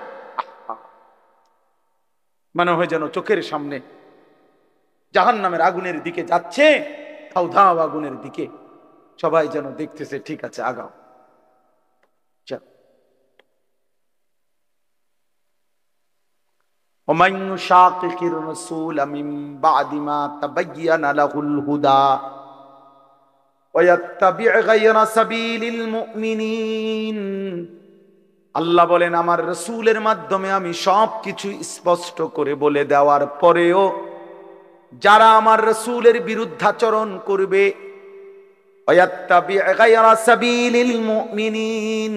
মনে হয় যেন চোখের সামনে জাহান্নামের আগুনের দিকে যাচ্ছে, ধাও ধাও আগুনের দিকে, সবাই যেন দেখতেছে, ঠিক আছে আগাও। ومن يشاقق الرسول من بعد ما تبين له الهدى ويتبع غير سبيل المؤمنين। আল্লাহ বলেন, আমার রাসূলের মাধ্যমে আমি সব কিছু স্পষ্ট করে বলে দেওয়ার পরেও যারা আমার রাসূলের বিরুদ্ধাচরণ করবে, ওয়াত্তাবি' গায়রা সাবিলিল মুমিনিন,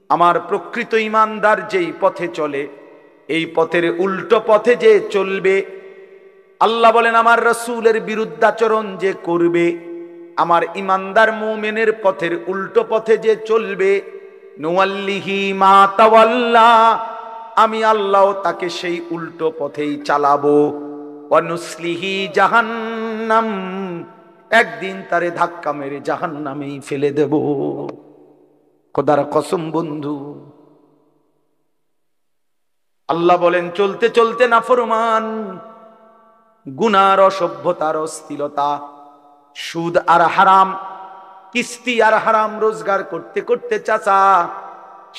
আমার প্রকৃত ঈমানদার যেই পথে চলে এই পথের উল্টো পথে যে চলবে, আল্লাহ বলেন আমার রাসূলের বিরুদ্ধাচরণ যে করবে, আমার ঈমানদার মুমিনের পথের উল্টো পথে যে চলবে, নুওয়াল্লিহি মা তাওয়াল্লা, আমি আল্লাহ তাকে সেই উল্টো পথেই চালাবো। ওয়া নুসলিহি জাহান্নাম, একদিন তারে ধাক্কা মেরে জাহান্নামেই ফেলে দেব। খোদার কসম বন্ধু, আল্লাহ বলেন চলতে চলতে নাফরমান, গুনার, অসভ্যতার, অস্থিরতা, সুদ আর হারাম, কিস্তি আর হারাম রোজগার করতে করতে চাচা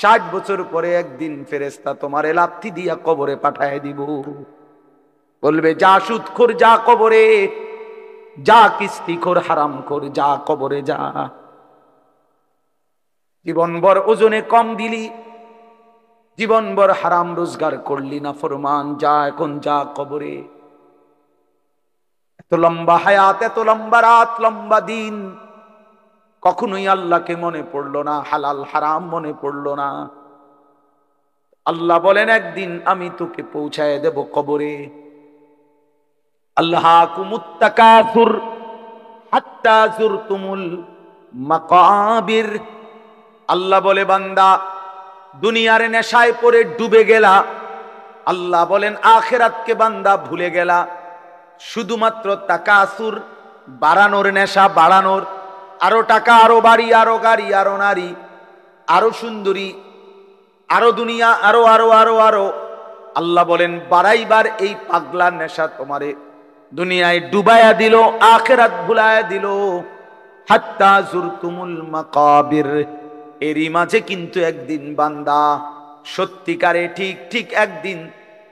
60 বছর পরে একদিন ফেরেশতা তোমারে লাথি দিয়া কবরে পাঠায় দিব। বলবে যা সুদখোর যা কবরে, যা কিস্তিখোর হারামখোর যা কবরে যা। জীবনভর ওজনে কম দিলি, জীবনভর হারাম রোজগার করলি, না ফরমান, যা এখন যা কবরে। এত লম্বা হায়াত, এত লম্বা রাত, লম্বা দিন, কখনোই আল্লাহকে মনে পড়লো না, হালাল হারাম মনে পড়লো না। আল্লাহ বলেন একদিন আমি তোকে পৌঁছায় দেব কবরে। আল্লাহাকুমুত তাকাসুর হাত্তা যুরতুমুল মাকাবির। আল্লাহ বলে বান্দা দুনিয়ার নেশায় পড়ে ডুবে গেলা, আল্লাহ বলেন আখিরাতকে বান্দা ভুলে গেলা। শুধুমাত্র তাকাসুর, বাড়ানোর নেশা, বাড়ানোর, আরো টাকা, আরো বাড়ি, আরো গাড়ি, আরো নারী, আরো সুন্দরী, আরো দুনিয়া, আরো আরো আরো আরো। আল্লাহ বলেন বাড়াইবার এই পাগলা নেশা তোমারে দুনিয়ায় ডুবায়া দিল, আখিরাত ভুলায়া দিল। হাত্তা যুরতুমুল মাকাবির, এরই মাঝে কিন্তু একদিন বান্দা সত্যিকারে ঠিক ঠিক একদিন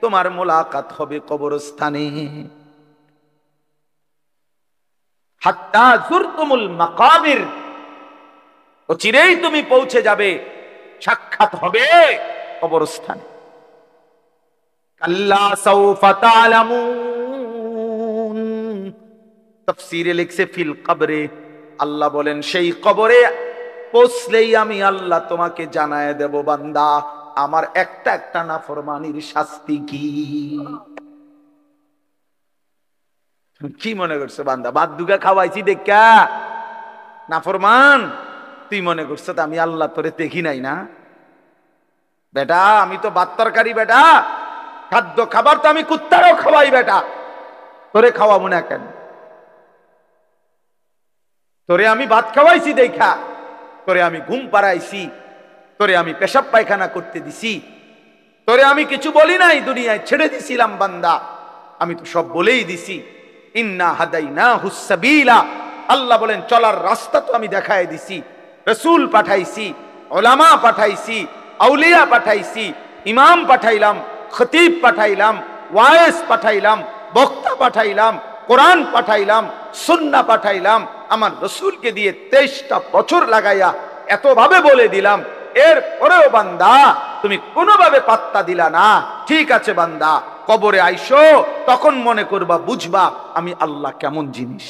তোমার মোলাকাত হবে কবরস্থানে। হাত্তা যুরতুমুল মাকাবির, ও চিরেই তুমি পৌঁছে যাবে, সাক্ষাৎ হবে কবরস্থানে। কাল্লা সাউফা তা'লামুন, তাফসীরে লিখছে ফিল কবরে। আল্লাহ বলেন সেই কবরে পৌঁছলেই আমি আল্লাহ তোমাকে জানায় দেব বান্দা আমার একটা একটা নাফরমানির শাস্তি কি। কি মনে করছো বান্দা, ভাত দুগা খাওয়াইছি দেখা নাফরমান, তুই মনে করছো তো আমি আল্লাহ তোরে দেখি নাই না? বেটা আমি তো ভাত তরকারি, বেটা খাদ্য খাবার তো আমি কুত্তারও খাওয়াই, বেটা তোরে খাওয়াবো না কেন? তোরে আমি ভাত খাওয়াইছি দেখা, তোরে আমি ঘুম পাড়াইছি, তোরে আমি পেশাব পায়খানা করতে দিছি, তোরে আমি কিছু বলি নাই, দুনিয়ায় ছেড়ে দিছিলাম বান্দা, আমি তো সব বলেই দিছি। ইন্না হাদাইনাহুস সাবিলা, আল্লাহ বলেন চলার রাস্তা তো আমি দেখায় দিছি। রাসূল পাঠাইছি, উলামা পাঠাইছি, আউলিয়া পাঠাইছি, ইমাম পাঠাইলাম, খতিব পাঠাইলাম, ওয়াইজ পাঠাইলাম, বক্তা পাঠাইলাম, কোরআন পাঠাইলাম, সুন্নাহ পাঠাইলাম, আমার রাসূলকে দিয়ে 23টা বছর লাগাইয়া এতভাবে বলে দিলাম। এর পরেও বান্দা তুমি কোনোভাবে পাত্তা দিলা না। ঠিক আছে বান্দা, কবরে আইসো, তখন মনে করবা, বুঝবা আমি আল্লাহ কেমন জিনিস।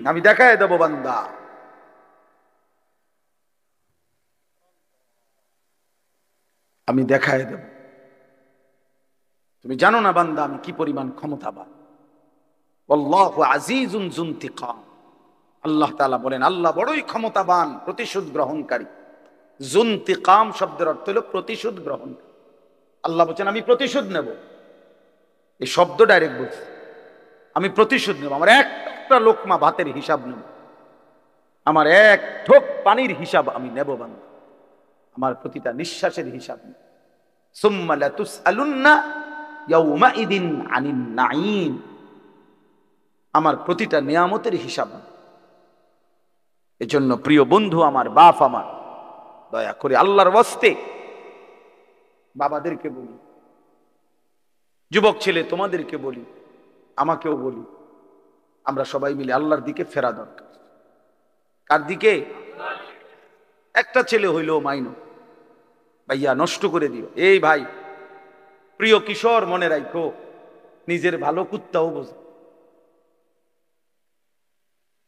আমি দেখায় দেব বান্দা। আমি দেখায় দেব। তুমি জানো না বান্দা আমি কি পরিমাণ ক্ষমতাবান। আল্লাহু আজিজুন যুনতিকাম, আল্লাহ তাআলা বলেন আল্লাহ বড়ই ক্ষমতাবান, প্রতিশোধ গ্রহণকারী। যুনতিকাম শব্দের অর্থ হলো প্রতিশোধ গ্রহণ। আল্লাহ বলেন আমি প্রতিশোধ নেব, এই শব্দ ডাইরেক্ট বলছে, আমি প্রতিশোধ নেব। আমার একটা লোকমা ভাতের হিসাব নেব, আমার এক ঢোক পানির হিসাব আমি নেব বান্দা, আমার প্রতিটা নিঃশ্বাসের হিসাব নেব। সুম্মা লাতুসআলুন্না ইয়াউমাইদিন আনিন নাঈম, আমার প্রতিটা নিয়ামতের হিসাব। এজন্য প্রিয় বন্ধু আমার, বাপ আমার, দয়া করে আল্লাহর ওয়াস্তে বাবাদেরকে বলি, যুবক ছেলে তোমাদেরকে বলি, আমাকেও বলি, আমরা সবাই মিলে আল্লাহর দিকে ফেরা দরকার। কার দিকে? একটা ছেলে হইলেও মাইনো ভাইয়া নষ্ট করে দিও। এই ভাই, প্রিয় কিশোর মনে রাখো, নিজের ভালো কুত্তাও বোঝে।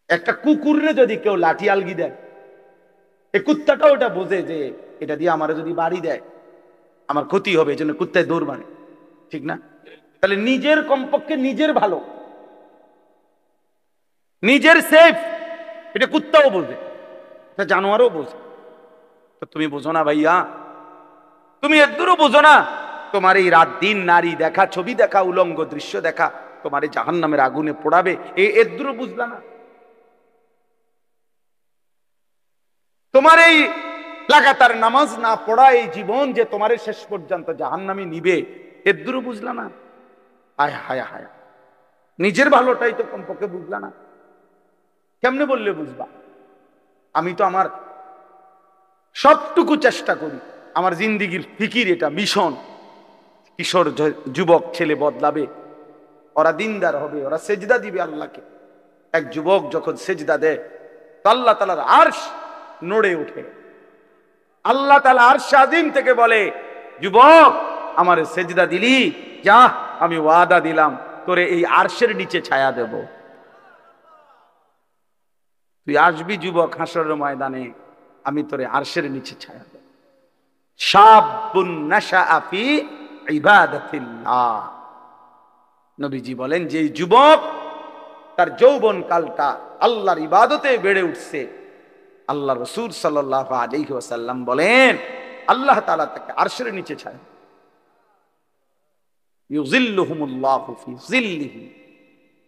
একটা কুকুররে যদি কেউ লাঠি আলগি দেয়, এই কুত্তাটাও ওটা বোঝে যে এটা দিয়ে আমার যদি বাড়ি দেয় আমার ক্ষতি হবে, এই জন্য কুত্তায় দৌড় মারে, ঠিক না? তাহলে নিজের কমপক্ষে নিজের ভালো, নিজের সেফ এটা কুত্তাও বোঝে, এটা জানোয়ারও বোঝে। তো তুমি বোঝো না ভাইয়া, তুমি এদুরও বোঝো না? তোমার এই রাত দিন নারী দেখা, ছবি দেখা, উলঙ্গ দৃশ্য দেখা তোমার এই জাহান্নামের আগুনে পোড়াবে, এদুরও বুঝলা না? তোমার এই লাগাতার নামাজ না পড়া এই জীবন যে তোমার শেষ পর্যন্ত জাহান্নামে নিবে, এদুরও বুঝলা না? হায় হায় হায়, নিজের ভালোটাই তো কমপক্ষে বুঝলা না। কেমনে বললে বুঝবা? আমি তো আমার সবটুকু চেষ্টা করি, আমার জিন্দিগির ফিকির এটা, মিশন। কিশোর যুবক ছেলে বদলাবে, ওরা দিনদার হবে, ওরা সেজদা দিবে আল্লাহকে। এক যুবক যখন সেজদা দেয় তো আল্লাহ তাআলার আরশ নড়ে ওঠে। আল্লাহ তাআলা আরশ আযীম থেকে বলে, যুবক আমার সেজদা দিলি, যা আমি ওয়াদা দিলাম তোরে এই আরশের নিচে ছায়া দেব। তুই আসবি যুবক হাসরের ময়দানে, আমি তোরে আরশের নিচে ছায়া দেব। শাবুন নাশাআ ফি ইবাদাতিল্লাহ। নবীজি বলেন, যে যুবক তার যৌবন কালটা আল্লাহর ইবাদতে বেড়ে উঠছে, আল্লাহ রাসূল সাল্লাল্লাহু আলাইহি ওয়াসাল্লাম বলেন আল্লাহ তাআলা তাকে আরশের নিচে ছায়া, ইউযিল্লুহুমুল্লাহু ফি যিল্লিহি,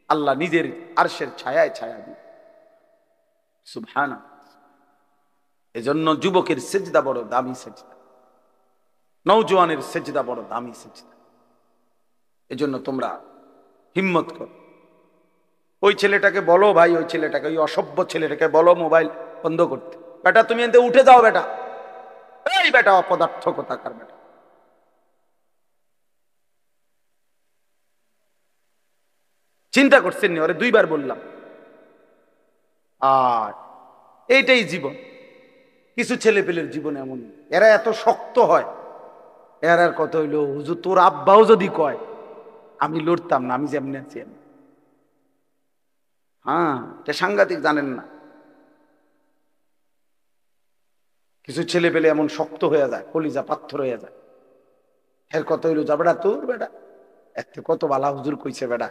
আল্লাহ নিজের আরশের ছায়ায় ছায়া দিবে। সুবহানাল্লাহ। এজন্য যুবকের সেজদা বড় দামি সেজদা, নওজোয়ানের সেজদা বড় দামি সেজদা। এজন্য তোমরা হিম্মত করো। ওই ছেলেটাকে বলো ভাই, ওই ছেলেটাকে, ওই অসভ্য ছেলেটাকে বলো মোবাইল বন্ধ করতে। বেটা তুমি এতে উঠে যাও বেটা, এই বেটা অপদার্থ কোথাকার বেটা। চিন্তা করছেন নি? ওরে দুইবার বললাম। আর এইটাই জীবন। কিছু ছেলে পেলের জীবন এমন, এরা এত শক্ত হয়। এরার কথা হইলো, হুজুর তোর আব্বাও যদি কয় আমি লড়তাম না, আমি যেমনি আছি। হ্যাঁ, এটা সাংঘাতিক, জানেন না? কিছু ছেলে পেলে এমন শক্ত হয়ে যায়, কলিজা পাথর হয়ে যায়। এর কথা হইলো, যা বেটা তোর বেটা এতে কত বালা হুজুর কইছে বেটা,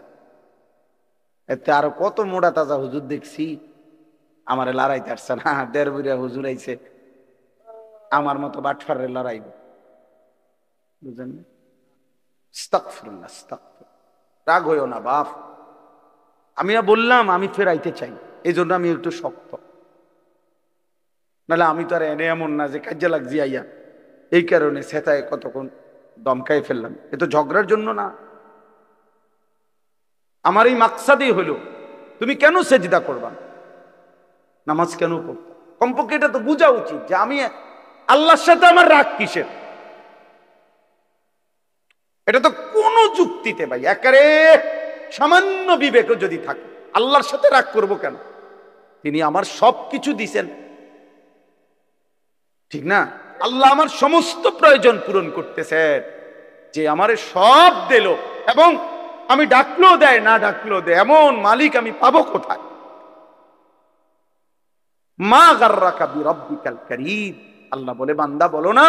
এতে আরো কত মোটা তাজা হুজুর দেখছি, আমারে লড়াইতে আসছে না। দেড় বুড়িয়া হুজুর আইছে, আমার মতো বাটফারে লড়াইব। বুঝলেন? আস্তাগফিরুল্লাহ, আস্তাগফিরুল্লাহ। রাগ হইও না বাপ, আমি বললাম আমি ফেরাইতে চাই, এই জন্য আমি একটু শক্ত। নাহলে আমি তো আর এনে এমন না যে কাজে লাগছি আইয়া এই কারণে সেতায় কতক্ষণ দমকাই ফেললাম। এ তো ঝগড়ার জন্য না। আমার এই মাকসাদই হলো, তুমি কেন সেজদা করবা, নামাজ কেন পড়বা? কমপক্ষে এটা তো বোঝা উচিত যে আমি আল্লাহর সাথে আমার রাগ কিসের। এটা তো কোন যুক্তিতে ভাই, একেবারে সামান্য বিবেকও যদি থাকে, আল্লাহর সাথে রাগ করব কেন? তিনি আমার সব কিছু দিছেন, ঠিক না? আল্লাহ আমার সমস্ত প্রয়োজন পূরণ করতেছেন, যে আমারে সব দিল, এবং আমি ডাকলেও দেয়, না ডাকলেও দেয়, এমন মালিক আমি পাবো কোথায়? মা গাররাকা বিরাব্বিকাল কারীম। আল্লাহ বলে, বান্দা বলো না,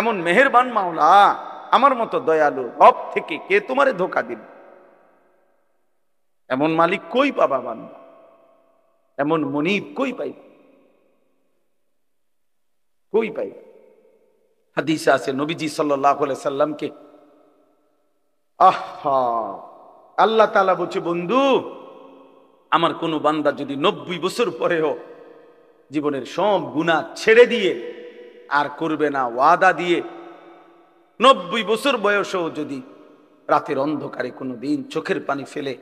এমন মেহেরবান মাওলা, আমার মতো দয়ালু রব থেকে কে তোমারে ধোঁকা দিল? এমন মালিক কই পাবা বান্দা, এমন মনিব কই পাইবা, কই পাইবা? হাদিসে আছে নবীজি সাল্লাল্লাহু আলাইহি সাল্লামকে আল্লাহ তাআলা বলছে, বন্ধু আমার কোন বান্দা যদি 90 বছর পরেও জীবনের সব গুনাহ ছেড়ে দিয়ে আর করবে না ওয়াদা দিয়ে, 90 বছর বয়সেও যদি রাতের অন্ধকারে কোনো দিন চোখের পানি ফেলে,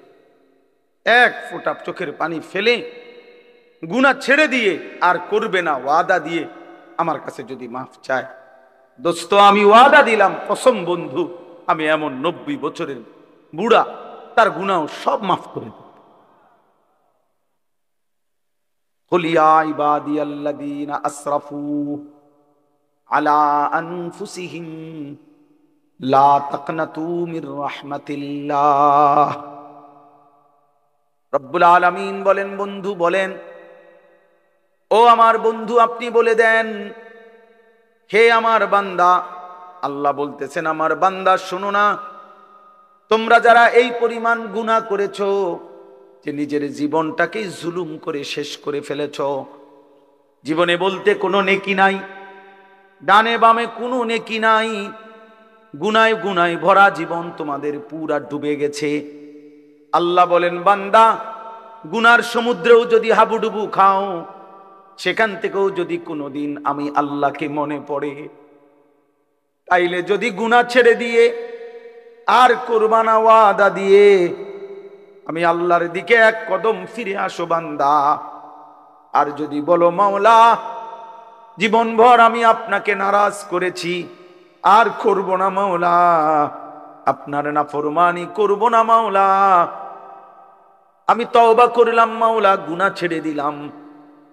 এক ফোঁটা চোখের পানি ফেলে গুনাহ ছেড়ে দিয়ে আর করবে না ওয়াদা দিয়ে আমার কাছে যদি মাফ চায়, দোস্ত আমি ওয়াদা দিলাম, কসম বন্ধু, আমি এমন 90 বছরের বুড়া, তার গুনাহ সব মাফ করে দেব। কুল ইয়া ইবাদিয়াল্লাযীনা আসরাফু আলা আনফুসিহিম লা তাকনাতু মির রাহমাতিল্লাহ। রব্বুল আলামিন বলেন, বন্ধু বলেন, ও আমার বন্ধু আপনি বলে দেন, হে আমার বান্দা, আল্লাহ বলতেছেন আমার বান্দা শোনো না, তোমরা যারা এই পরিমাণ গুনাহ করেছো, যে নিজের জীবনটাকেই জুলুম করে শেষ করে ফেলেছ। জীবনে বলতে কোনো নেকি নাই, ডানে বামে কোনো নেকি নাই, গুনায় গুনায় ভরা জীবন তোমাদের পুরা ডুবে গেছে। আল্লাহ বলেন, বান্দা গুনার সমুদ্রেও যদি হাবুডুবু খাও, সেখান থেকেও যদি কোনোদিন আমি আল্লাহকে মনে পড়ে, তাইলে যদি গুনাহ ছেড়ে দিয়ে আর কুরবানা ওয়াদা দিয়ে আমি আল্লাহর দিকে এক কদম ফিরে আসো বান্দা, আর যদি বলো মাওলা জীবনভর আমি আপনাকে নারাজ করেছি, আর করব না মাওলা, আপনার নাফরমানি করব না মাওলা, আমি তওবা করলাম মাওলা, গুনাহ ছেড়ে দিলাম,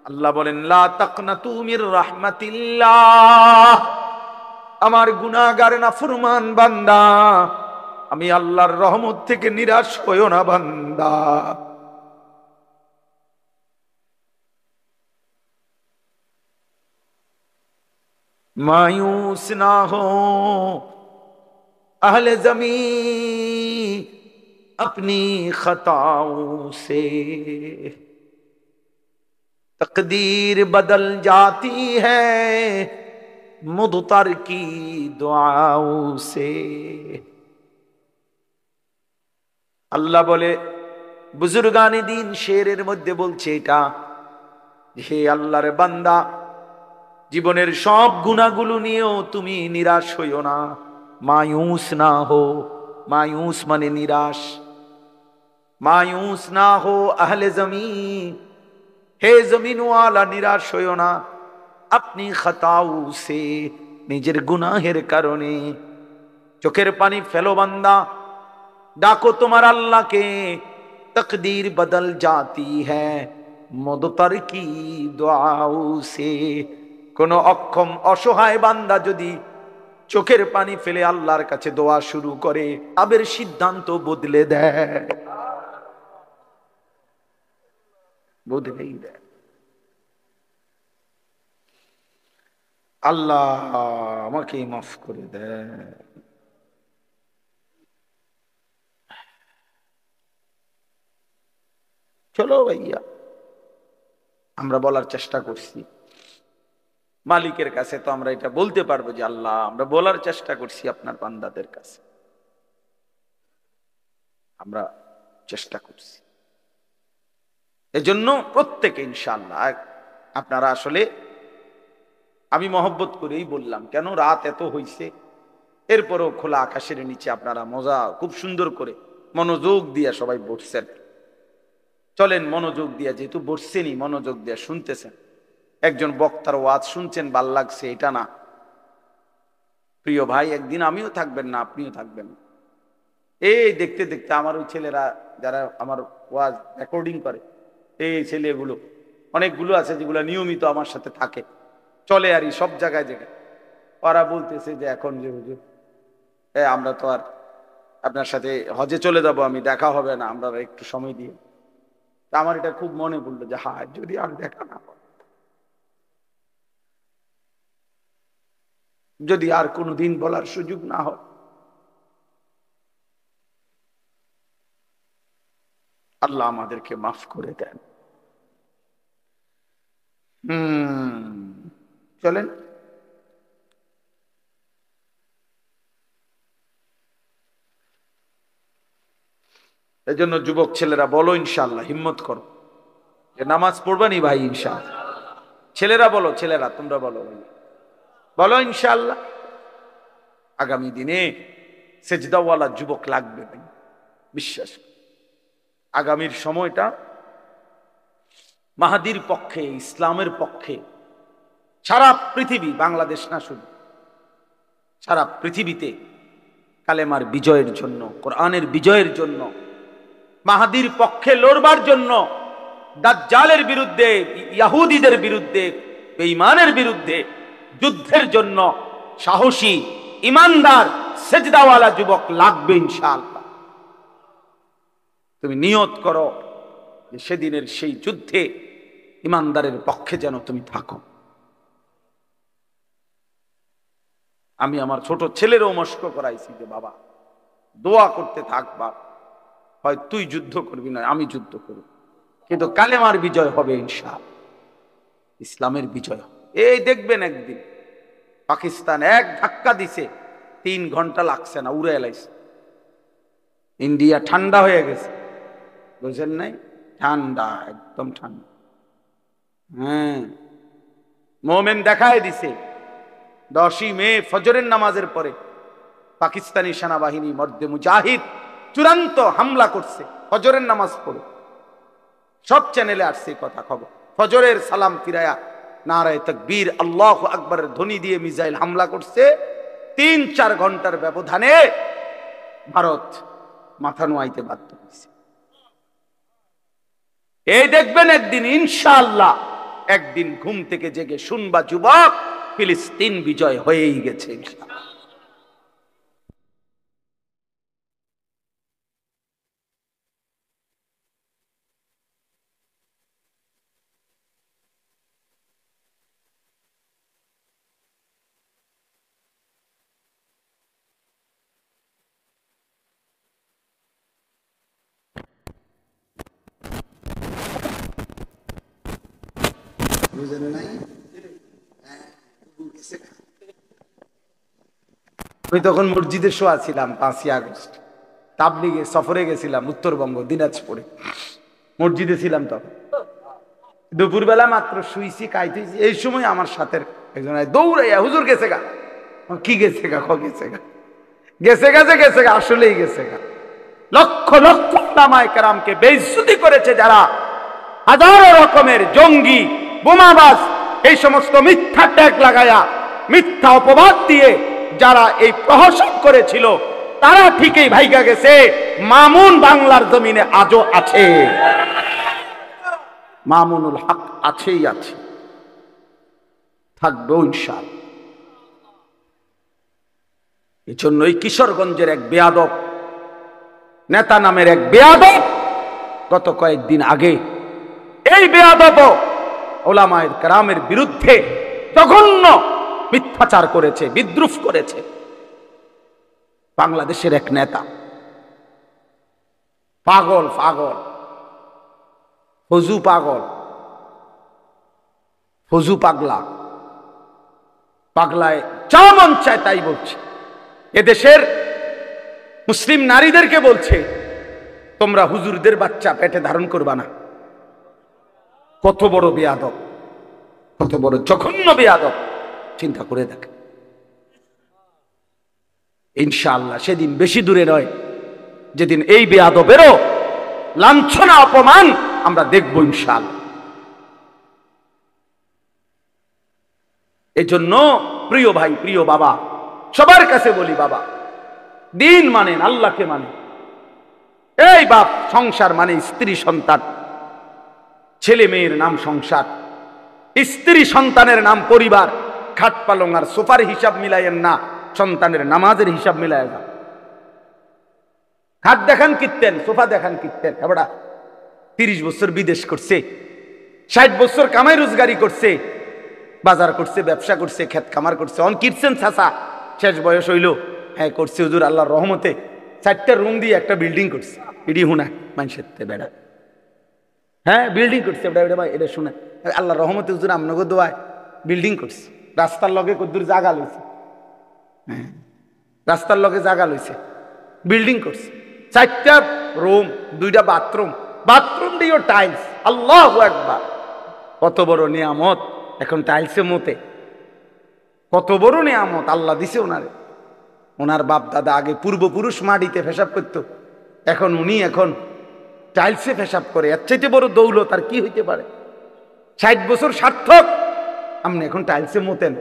আল্লাহ বলেন লা তাকনাতু মির রাহমাতিল্লাহ, আমার গুনাহগার নাফরমান বান্দা, আমি আল্লাহর রহমত থেকে নিরাশ হইও না বান্দা। मायूस ना हो अहले जमी अपनी खताओं से, तकदीर बदल जाती है मुदतर की दुआओं से। আল্লাহ বলে, বুজুর্গানে দিন শেরের মধ্যে বলছে এটা, হে আল্লাহর বান্দা জীবনের সব গুনাহগুলো নিয়েও তুমি নিরাশ হইও না, মায়ুস না হো, মায়ুস মানে নিরাশ, মায়ুস না হো আহলে জমিন, হে জমিনওয়ালা নিরাশ হইও না, আপনি খতাউ সে, নিজের গুনাহের কারণে। চোখের পানি ফেলো বান্দা, ডাকো তোমার আল্লাহকে, তকদীর বদল জাতি হ্যায় মুদতার কি দুআউ সে। কোন অক্ষম অসহায় বান্দা যদি চোখের পানি ফেলে আল্লাহর কাছে দোয়া শুরু করে, আবের সিদ্ধান্ত বদলে দেয়, বদলেই দেয়। আল্লাহ আমাকে মাফ করে দেয়। চলো ভাইয়া, আমরা বলার চেষ্টা করছি, মালিকের কাছে তো আমরা এটা বলতে পারবো যে আল্লাহ আমরা বলার চেষ্টা করছি আপনার বান্দাদের কাছে, আমরা চেষ্টা করছি। এজন্য প্রত্যেকে ইনশাআল্লাহ, আপনারা আসলে আমি মহব্বত করেই বললাম, কেন রাত এত হইছে, এরপরও খোলা আকাশের নিচে আপনারা মজা খুব সুন্দর করে মনোযোগ দিয়ে সবাই বসছেন। চলেন মনোযোগ দিয়ে, যেহেতু বসছেনই মনোযোগ দিয়ে শুনতেছেন, একজন বক্তার ওয়াজ শুনছেন ভাল লাগছে এটা না, প্রিয় ভাই একদিন আমিও থাকবেন না, আপনিও থাকবেন। এই দেখতে দেখতে আমার ওই ছেলেরা যারা আমার ওয়াজ রেকর্ডিং করে, এই ছেলেগুলো অনেকগুলো আছে যেগুলো নিয়মিত আমার সাথে থাকে, চলে আর সব জায়গায় জায়গায়, ওরা বলতেছে যে এখন যে হুজুর আমরা তো আর আপনার সাথে হজে চলে যাব, আমি দেখা হবে না, আমরা একটু সময় দিয়ে। আমার এটা খুব মনে পড়লো যে হ্যাঁ যদি আর দেখা না হয়, যদি আর কোনোদিন বলার সুযোগ না হয়, আল্লাহ আমাদেরকে মাফ করে দেন। চলেন এই জন্য যুবক ছেলেরা বলো ইনশাআল্লাহ, হিম্মত করো যে নামাজ পড়বানি ভাই ইনশাআল্লাহ। ছেলেরা বলো, ছেলেরা তোমরা বলো ভাই, বলো ইনশাআল্লাহ। আগামী দিনে সেজদাওয়ালা যুবক লাগবে ভাই, বিশ্বাস। আগামীর সময়টা মাহাদির পক্ষে, ইসলামের পক্ষে, সারা পৃথিবী, বাংলাদেশ না শুধু, সারা পৃথিবীতে কালেমার বিজয়ের জন্য, কোরআনের বিজয়ের জন্য, মাহাদির পক্ষে লড়বার জন্য, দাজ্জালের বিরুদ্ধে, ইহুদিদের বিরুদ্ধে, বেঈমানের বিরুদ্ধে যুদ্ধের জন্য সাহসী ইমানদার সেজদাওয়ালা যুবক লাগবে ইনশাআল্লাহ। তুমি নিয়ত করো যে সেদিনের সেই যুদ্ধে ইমানদারের পক্ষে যেন তুমি থাকো। আমি আমার ছোট ছেলেরও মস্ক করাইছি যে বাবা দোয়া করতে থাকবা, হয় তুই যুদ্ধ করবি না আমি যুদ্ধ করব, কিন্তু কালেমার বিজয় হবে ইনশাআল্লাহ, ইসলামের বিজয় হবে। এই দেখবেন একদিন পাকিস্তান এক ধাক্কা দিছে, 3 ঘন্টা লাগছে না, উড়ে এলাইছে। ইন্ডিয়া ঠান্ডা হয়ে গেছে, বুঝেন নাই? ঠান্ডা, একদম ঠান্ডা। হ্যাঁ, মোমেন দেখায় দিছে 10ই মে ফজরের নামাজের পরে পাকিস্তানি সেনাবাহিনী মর্দে মুজাহিদ চূড়ান্ত হামলা করছে ফজরের নামাজ পড়ে। সব চ্যানেলে আসছে কথা খবর। ফজরের সালাম ফিরায়া নারায়ে তাকবীর আল্লাহু আকবারের ধ্বনি দিয়ে মিসাইল হামলা করছে। 3-4 ঘন্টার ব্যবধানে ভারত মাথা নোয়াইতে বাধ্য হয়েছে। এই দেখবেন একদিন ইনশাআল্লাহ, একদিন ঘুম থেকে জেগে শুনবা যুবক, ফিলিস্তিন বিজয় হয়েই গেছে ইনশাআল্লাহ। আমি তখন মসজিদে শোয়া ছিলাম 5ই আগস্ট, তাবলিগে সফরে গেছিলাম উত্তরবঙ্গ দিনাজপুরে, মসজিদে ছিলাম তখন। দুপুরবেলা মাত্র শুইছি, কাইতেছি, এই সময় আমার সাথে একজন দৌড়াইয়া, হুজুর গেছে গা। কি গেছে গা? গেছে গা, গেছে গা, যে গেছে গা, আসলেই গেছে গা। লক্ষ লক্ষ উলামায়ে কেরামকে বেইজ্জতি করেছে যারা, হাজারো রকমের জঙ্গি, বোমাবাজ, এই সমস্ত মিথ্যা ট্যাগ লাগায়া, মিথ্যা অপবাদ দিয়ে যারা এই প্রহসন করেছিল, তারা ঠিকই ভাইগা গেছে। মামুন বাংলার জমিনে আজও আছে, মামুনুল হক আছেই আছে, থাকবেও ইনশাআল্লাহ। এই জন্যই কিশোরগঞ্জের এক বেয়াদব নেতা নামের এক বেয়াদব গত কয়েকদিন আগে, এই বেয়াদব উলামায়ে কেরামের বিরুদ্ধে জঘন্য মিথ্যাচার করেছে, বিদ্রুপ করেছে। বাংলাদেশের এক নেতা, পাগল পাগল, ফজু পাগল, ফজু পাগলা, পাগলায় যা মন চায় তাই বলছে। এদেশের মুসলিম নারীদেরকে বলছে, তোমরা হুজুরদের বাচ্চা পেটে ধারণ করবা না। কত বড় বেয়াদব, কত বড় জঘন্য বেয়াদব, চিন্তা করে দেখ। ইনশাআল্লাহ সেদিন বেশি দূরে নয়, যেদিন এই বেয়াদবেরও লাঞ্ছনা অপমান আমরা দেখব ইনশাআল্লাহ। এই জন্য প্রিয় ভাই, প্রিয় বাবা, সবার কাছে বলি, বাবা দিন মানেন, আল্লাহকে মানেন। এই বাপ, সংসার মানে স্ত্রী সন্তান, ছেলে মেয়ের নাম সংসার, স্ত্রী সন্তানের নাম পরিবার। খাট পালং আর সোফার হিসাব মিলাইয়েন না, সন্তানের নামাজের হিসাব মিলায় না। খাট দেখান কিনতেন, সোফা দেখান কিনতেন, এবারে 30 বছর বিদেশ করছে, 60 বছর কামাই রোজগারি করছে, বাজার করছে, ব্যবসা করছে, ক্ষেত খামার করছে, অন কিনছেন চাচা, শেষ বয়স হইল, হ্যাঁ করছে হুজুর আল্লাহর রহমতে 4টা রুম দিয়ে একটা বিল্ডিং করছে। ইডি হুনা মানুষের বেড়া, হ্যাঁ বিল্ডিং করছে, এটা শুনে আল্লাহর রহমতে হুজুর আমনগো দোয়ায় বিল্ডিং করছে। রাস্তার লগে কদ্দুর জায়গা লইছে, হ্যাঁ রাস্তার লগে জায়গা লইছে, বিল্ডিং করছে, 4টা রুম, 2টা বাথরুম, বাথরুম দিয়েও টাইলস। আল্লাহু আকবার, কত বড় নিয়ামত। এখন টাইলসে মতে, কত বড় নিয়ামত আল্লাহ দিছে ওনারে। ওনার বাপ দাদা আগে পূর্বপুরুষ মাটিতে পেশাব করত, এখন উনি এখন টাইলসে পেশাব করে। এর চাইতে বড় দৌলত আর কি হইতে পারে? 60 বছর সার্থক, আপনি এখন টাইলসে মতেন।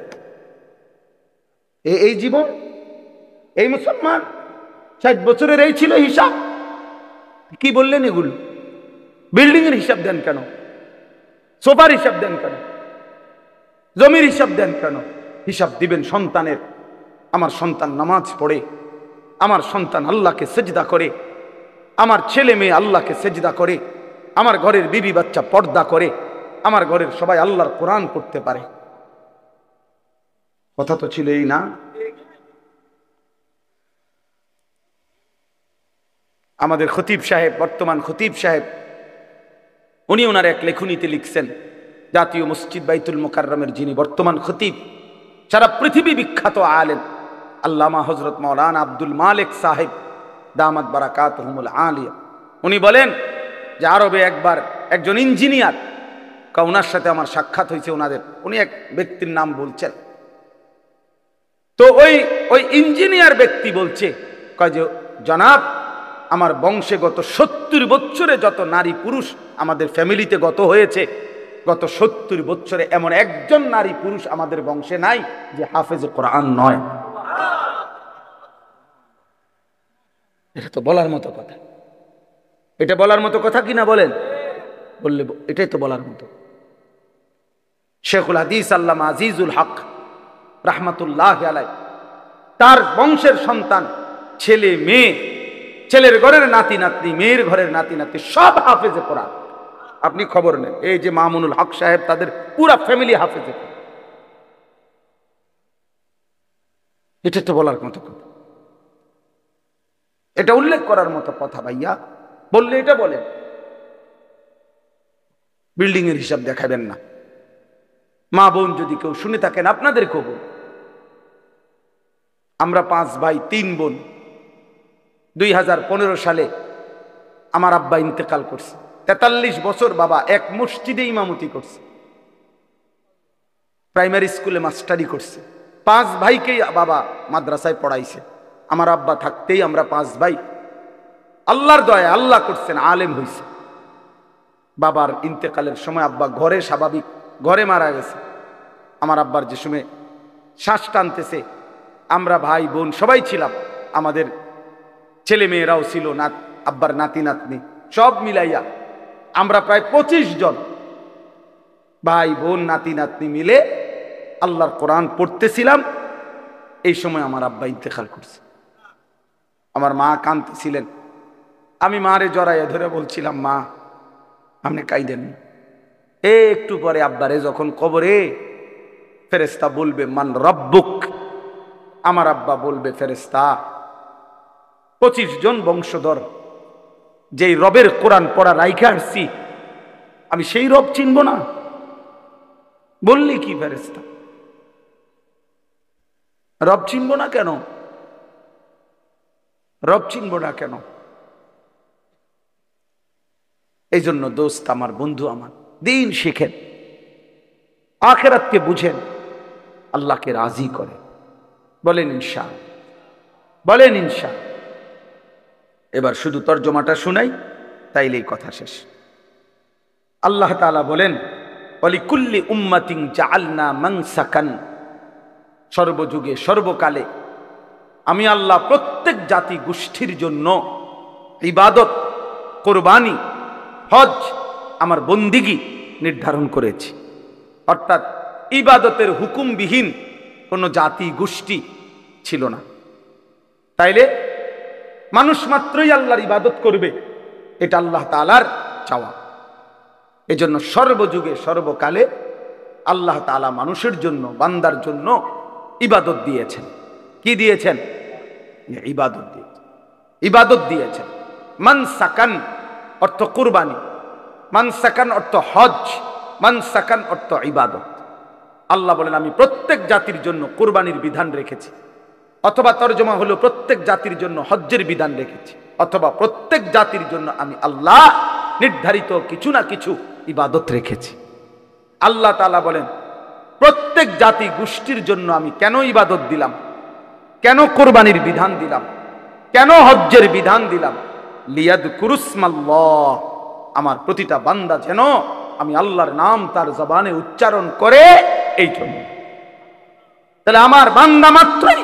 এই জীবন, এই মুসলমান, 60 বছরের এই ছিল হিসাব। কি বললেন এগুলো? বিল্ডিং এর হিসাব দেন কেন? সোফার হিসাব দেন কেন? জমির হিসাব দেন কেন? হিসাব দিবেন সন্তানের। আমার সন্তান নামাজ পড়ে, আমার সন্তান আল্লাহকে সেজদা করে, আমার ছেলে মেয়ে আল্লাহকে সেজদা করে, আমার ঘরের বিবি বাচ্চা পর্দা করে, আমার ঘরের সবাই আল্লাহর কোরআন পড়তে পারে। কথা তো ছিল এই না? আমাদের খতিব সাহেব, বর্তমান খতিব সাহেব, উনি ওনার এক লেখনীতে লিখছেন, জাতীয় মসজিদ বাইতুল মোকাররমের যিনি বর্তমান খতিব, সারা পৃথিবী বিখ্যাত আলেম আল্লামা হযরত মাওলানা আব্দুল মালিক সাহেব দামাত বারাকাতুহুমুল আলিয়া, উনি বলেন যে আরবে একবার একজন ইঞ্জিনিয়ার, ওনার সাথে আমার সাক্ষাৎ হয়েছে ওনাদের, উনি এক ব্যক্তির নাম বলছেন। তো ওই ইঞ্জিনিয়ার ব্যক্তি বলছে, কয় যে জনাব, আমার বংশে গত 70 বছরে যত নারী পুরুষ আমাদের ফ্যামিলিতে গত হয়েছে, গত 70 বছরে এমন একজন নারী পুরুষ আমাদের বংশে নাই যে হাফেজে কোরআন নয়। এটা তো বলার মতো কথা, এটা বলার মতো কথা কিনা বলেন? বললে এটাই তো বলার মতো। শেখুল হাদিস আল্লামা আজিজুল হক রাহমাতুল্লাহ আলাইহি, তার বংশের সন্তান, ছেলে মেয়ে, ছেলের ঘরের নাতি নাতনি, মেয়ের ঘরের নাতি নাতনি সব হাফেজে কোরআন। আপনি খবর নেন, এই যে মামুনুল হক সাহেব, তাদের পুরা ফ্যামিলি হাফেজে কোরআন। এটা তো বলার মতো কথা, এটা উল্লেখ করার মতো কথা ভাইয়া। বললে এটা বলেন, বিল্ডিং এর হিসাব দেখাবেন না। মা বোন যদি কেউ শুনে থাকেন, আপনাদের খবর, আমরা 5 ভাই 3 বোন। 2015 সালে আমার আব্বা ইন্তেকাল করছে। 43 বছর বাবা এক মসজিদে ইমামতি করছে, প্রাইমারি স্কুলে মাস্টারি করছে। 5 ভাইকেই বাবা মাদ্রাসায় পড়াইছে। আমার আব্বা থাকতেই আমরা 5 ভাই, আল্লাহর দয়া আল্লাহ করছেন, আলেম হইছে। বাবার ইন্তেকালের সময় আব্বা ঘরে, স্বাভাবিক ঘরে মারা গেছে। আমার আব্বার যে সময় শ্বাস টানতেছে, আমরা ভাই বোন সবাই ছিলাম, আমাদের ছেলে মেয়েরাও ছিল, আব্বার নাতি নাতনি সব মিলাইয়া আমরা প্রায় 25 জন ভাই বোন নাতি নাতনি মিলে আল্লাহর কোরআন পড়তেছিলাম। এই সময় আমার আব্বা ইন্তেকাল করছে। আমার মা কাঁদতেছিলেন, আমি মারে জড়াইয়া ধরে বলছিলাম, মা আপনি কাইদেন। একটু পরে আব্বারে যখন কবরে, ফেরেশতা বলবে মান রব্বুক, আমার আব্বা বলবে ফেরেশতা 25 জন বংশধর যেই রবের কোরআন পড়া রাইখা আসছি, আমি সেই রব চিনব না? বললি কি ফেরেশতা, রব চিনব না কেন? রব চিনব না কেন? এই জন্য দোস্ত আমার, বন্ধু আমার, দিন শিখেন, আখিরাতকে বুঝেন, আল্লাহকে রাজি করে। বলেন ইনশাআল্লাহ, বলেন ইনশাআল্লাহ। এবার শুধু তর্জমাটা শুনাই, তাইলেই কথা শেষ। আল্লাহ তাআলা বলেন, ওয়ালিকুল্লি উম্মাতিন জাআলনা মানসাকান, সর্বযুগে সর্বকালে আমি আল্লাহ প্রত্যেক জাতি গোষ্ঠীর জন্য ইবাদত, কোরবানি, হজ, আমার বন্দিগি নির্ধারণ করেছি। অর্থাৎ ইবাদতের হুকুমবিহীন কোনো জাতি গোষ্ঠী ছিল না। তাইলে মানুষ মাত্রই আল্লাহর ইবাদত করবে, এটা আল্লাহ তাআলার চাওয়া। এজন্য সর্বযুগে সর্বকালে আল্লাহ তাআলা মানুষের জন্য, বান্দার জন্য ইবাদত দিয়েছেন। কি দিয়েছেন? ইবাদত দিয়েছেন, ইবাদত দিয়েছেন। মানসাকান অর্থ কুরবানি, মানসাকান অর্থ হজ, মানসাকান অর্থ ইবাদত। আল্লাহ বলেন আমি প্রত্যেক জাতির জন্য কুরবানির বিধান রেখেছি, অথবা তরজমা হলো প্রত্যেক জাতির জন্য হজ্জের বিধান রেখেছি, অথবা প্রত্যেক জাতির জন্য আমি আল্লাহ নির্ধারিত কিছু না কিছু ইবাদত রেখেছি। আল্লাহ তাআলা বলেন প্রত্যেক জাতি গোষ্ঠীর জন্য আমি কেন ইবাদত দিলাম, কেন কোরবানির বিধান দিলাম, কেন হজ্জের বিধান দিলাম? লিয়াযকুরুসমাল্লাহ, আমার প্রতিটা বান্দা যেন আমি আল্লাহর নাম তার জবানে উচ্চারণ করে। এই জন্য তাহলে আমার বান্দা মাত্রই,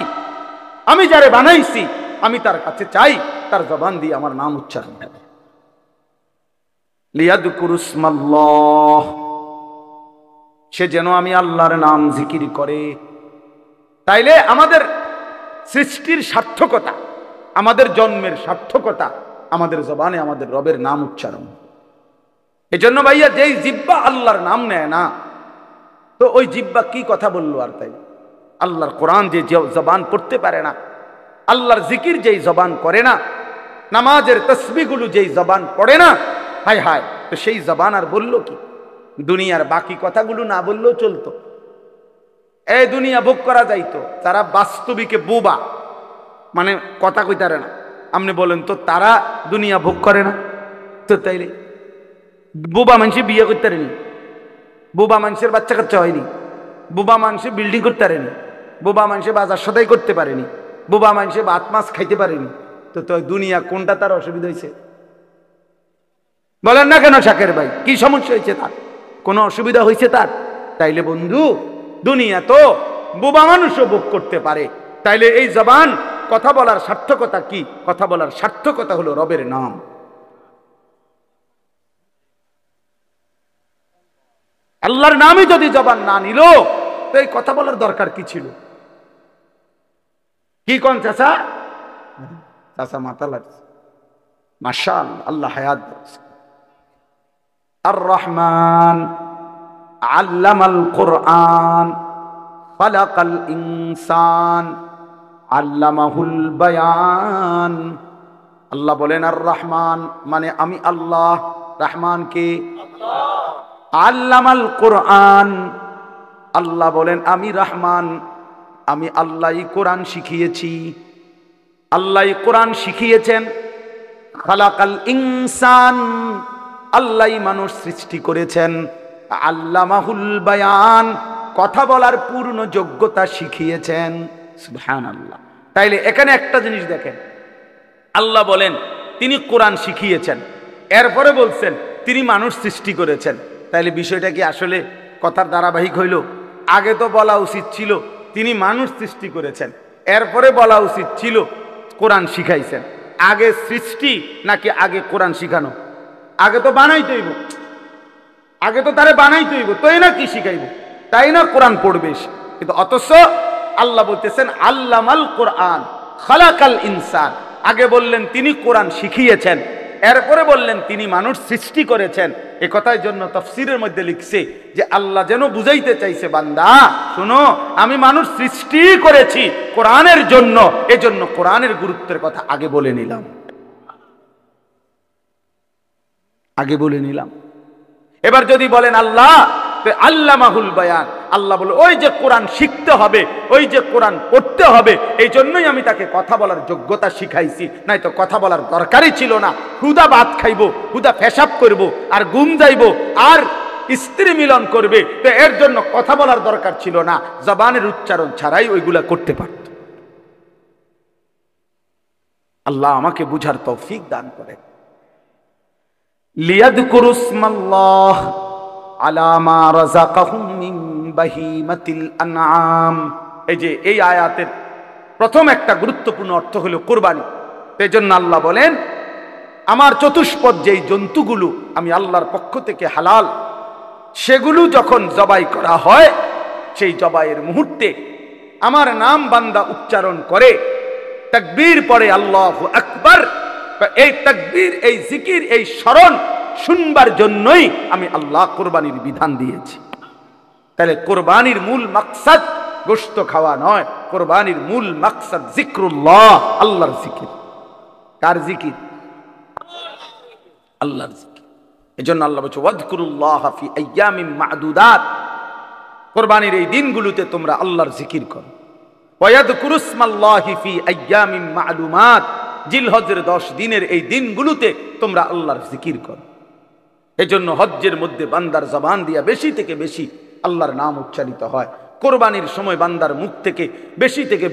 আমি যারে বানাইছি, আমি তার কাছে চাই তার জবান দিয়ে আমার নাম উচ্চারণ করে। লিয়াযকুরুসমাল্লাহ, সে যেন আমি আল্লাহর নাম জিকির করে। তাইলে আমাদের সৃষ্টির সার্থকতা, আমাদের জন্মের সার্থকতা আমাদের জবানে আমাদের রবের নাম উচ্চারণ। এজন্য ভাইয়া যেই জিহ্বা আল্লাহর নাম নেয় না, তো ওই জিহ্বা কি কথা বললো? আর তাই আল্লাহর কোরআন যে জবান পড়তে পারে না, আল্লাহর জিকির যেই জবান করে না, নামাজের তসবিহগুলো যেই জবান পড়ে না, হায় হায়, তো সেই জবান আর বললো কি? দুনিয়ার বাকি কথাগুলো না বললেও চলতো। এই দুনিয়া ভোগ করা যাইতো। তারা বাস্তবিকে বোবা, মানে কথা কইতারে না। আপনি বলেন তো তারা দুনিয়া ভোগ করে না? তো তাইলে বোবা মানুষে বিয়ে করতে পারেনি, বোবা মানুষের বাচ্চা কাচ্চা হয়নি, বোবা মানুষে বিল্ডিং করতে পারেনি, বোবা মানুষে বাজার সদাই করতে পারেনি, বোবা মানুষে ভাত মাছ খাইতে পারেনি। তো তো দুনিয়া কোনটা তার অসুবিধা হয়েছে? বলেন না কেন শাকের ভাই, কি সমস্যা হয়েছে তার? কোনো অসুবিধা হয়েছে তার? তাইলে বন্ধু, দুনিয়া তো বোবা মানুষও ভোগ করতে পারে। তাইলে এই জবান কথা বলার সার্থকতা কি? কথা বলার সার্থকতা হলো রবের নাম। আল্লাহর নামই যদি জবান না নিল, তো এই কথা বলার দরকার কি ছিল? কি কোন চাচা? চাচা মাথা লাগছে। মাশাআল্লাহ, আল্লাহ হায়াত দিয়েছে। আর রহমান আল্লামাল কুরআন খালাকাল ইনসান আল্লামাহুল বায়ান। আল্লাহ বলেন আর রহমান মানে আমি আল্লাহ। রহমান কে? আল্লামাল কুরআন, আল্লাহ বলেন আমি রহমান, আমি আল্লাহই কোরআন শিখিয়েছি। আল্লাহই কোরআন শিখিয়েছেন। খালাকাল ইনসান, আল্লাহই মানুষ সৃষ্টি করেছেন। আল্লামাহুল বায়ান, কথা বলার পূর্ণ যোগ্যতা শিখিয়েছেন। সুবহানাল্লাহ। তাইলে এখানে একটা জিনিস দেখেন, আল্লাহ বলেন তিনি কোরআন শিখিয়েছেন, এরপরে বলছেন তিনি মানুষ সৃষ্টি করেছেন। তাইলে বিষয়টা কি আসলে কথার ধারাবাহিক হইল? আগে তো বলা উচিত ছিল তিনি মানুষ সৃষ্টি করেছেন, এরপরে বলা উচিত ছিল কোরআন শিখাইছেন। আগে সৃষ্টি নাকি আগে কোরআন শিখানো? আগে তো বানাইতে হইব, আগে তো তারে বানাইতে হইব, তাই না কি শিখাইব, তাই না কোরআন পড়বে। কিন্তু অথচ আল্লাহ বলতেছেন আল্লামাল কোরআন খালাকাল ইনসান। আগে বললেন তিনি কোরআন শিখিয়েছেন, এরপরে বললেন তিনি মানুষ সৃষ্টি করেছেন। এ কথার জন্য তাফসীরের মধ্যে লিখছে যে আল্লাহ যেন বুঝাইতে চাইছে, বান্দা শুনো, আমি মানুষ সৃষ্টি করেছি কোরআনের জন্য, এজন্য কোরআনের গুরুত্বের কথা আগে বলে নিলাম, আগে বলে নিলাম। এবার যদি বলেন আল্লাহ আল্লামাহুল বায়ান, আল্লাহ বলে ওই যে কোরআন শিখতে হবে, ওই যে কোরআন পড়তে হবে, এই জন্যই আমি তাকে কথা বলার যোগ্যতা শিখাইছি, নাই তো কথা বলার দরকারই ছিল না। হুদা ভাত খাইব, হুদা পেশাব করব, আর ঘুম যাইব, আর স্ত্রী মিলন করবে, তো এর জন্য কথা বলার দরকার ছিল না। জবানের উচ্চারণ ছাড়াই ওইগুলা করতে পারত। আল্লাহ আমাকে বুঝার তৌফিক দান করে। লিয়াযকুরুসমাল্লাহ আলা মা রাযাকাহুম মিন বাহিমাতিল আনআম। এই যে এই আয়াতের প্রথম একটা গুরুত্বপূর্ণ অর্থ হলো কুরবানি। এজন্য আল্লাহ বলেন আমার চতুষ্পদ যেই জন্তুগুলো আমি আল্লাহর পক্ষ থেকে হালাল, সেগুলো যখন জবাই করা হয়, সেই জবাইয়ের মুহূর্তে আমার নাম বান্দা উচ্চারণ করে, তাকবীর পড়ে আল্লাহু আকবার, এই তাকবীর, এই জিকির, এই স্মরণ শুনবার জন্যই আমি আল্লাহ কোরবানির বিধান দিয়েছি। তাহলে কোরবানির মূল মাকসাদ গোশত খাওয়া নয়, কোরবানির মূল মাকসাদ জিক্রুল্লাহ, আল্লাহর জিকির। কার জিকির? আল্লাহর জিকির। এজন্য আল্লাহ বলছে ওয়াযকুরুল্লাহ ফি আইয়ামিম মা'দুদাত, কোরবানির এই দিনগুলোতে তোমরা আল্লাহর জিকির করো। ওয়াযকুরুসমাল্লাহি ফি আইয়ামিম মা'লুমাত, জিলহজের 10 দিনের এই দিনগুলোতে তোমরা আল্লাহর জিকির করো। এজন্য হজ্জের মধ্যে বান্দার জবান দিয়া বেশি থেকে বেশি আল্লাহর নাম উচ্চারিত হয়। কোরবানির সময় বান্দার মুখ থেকে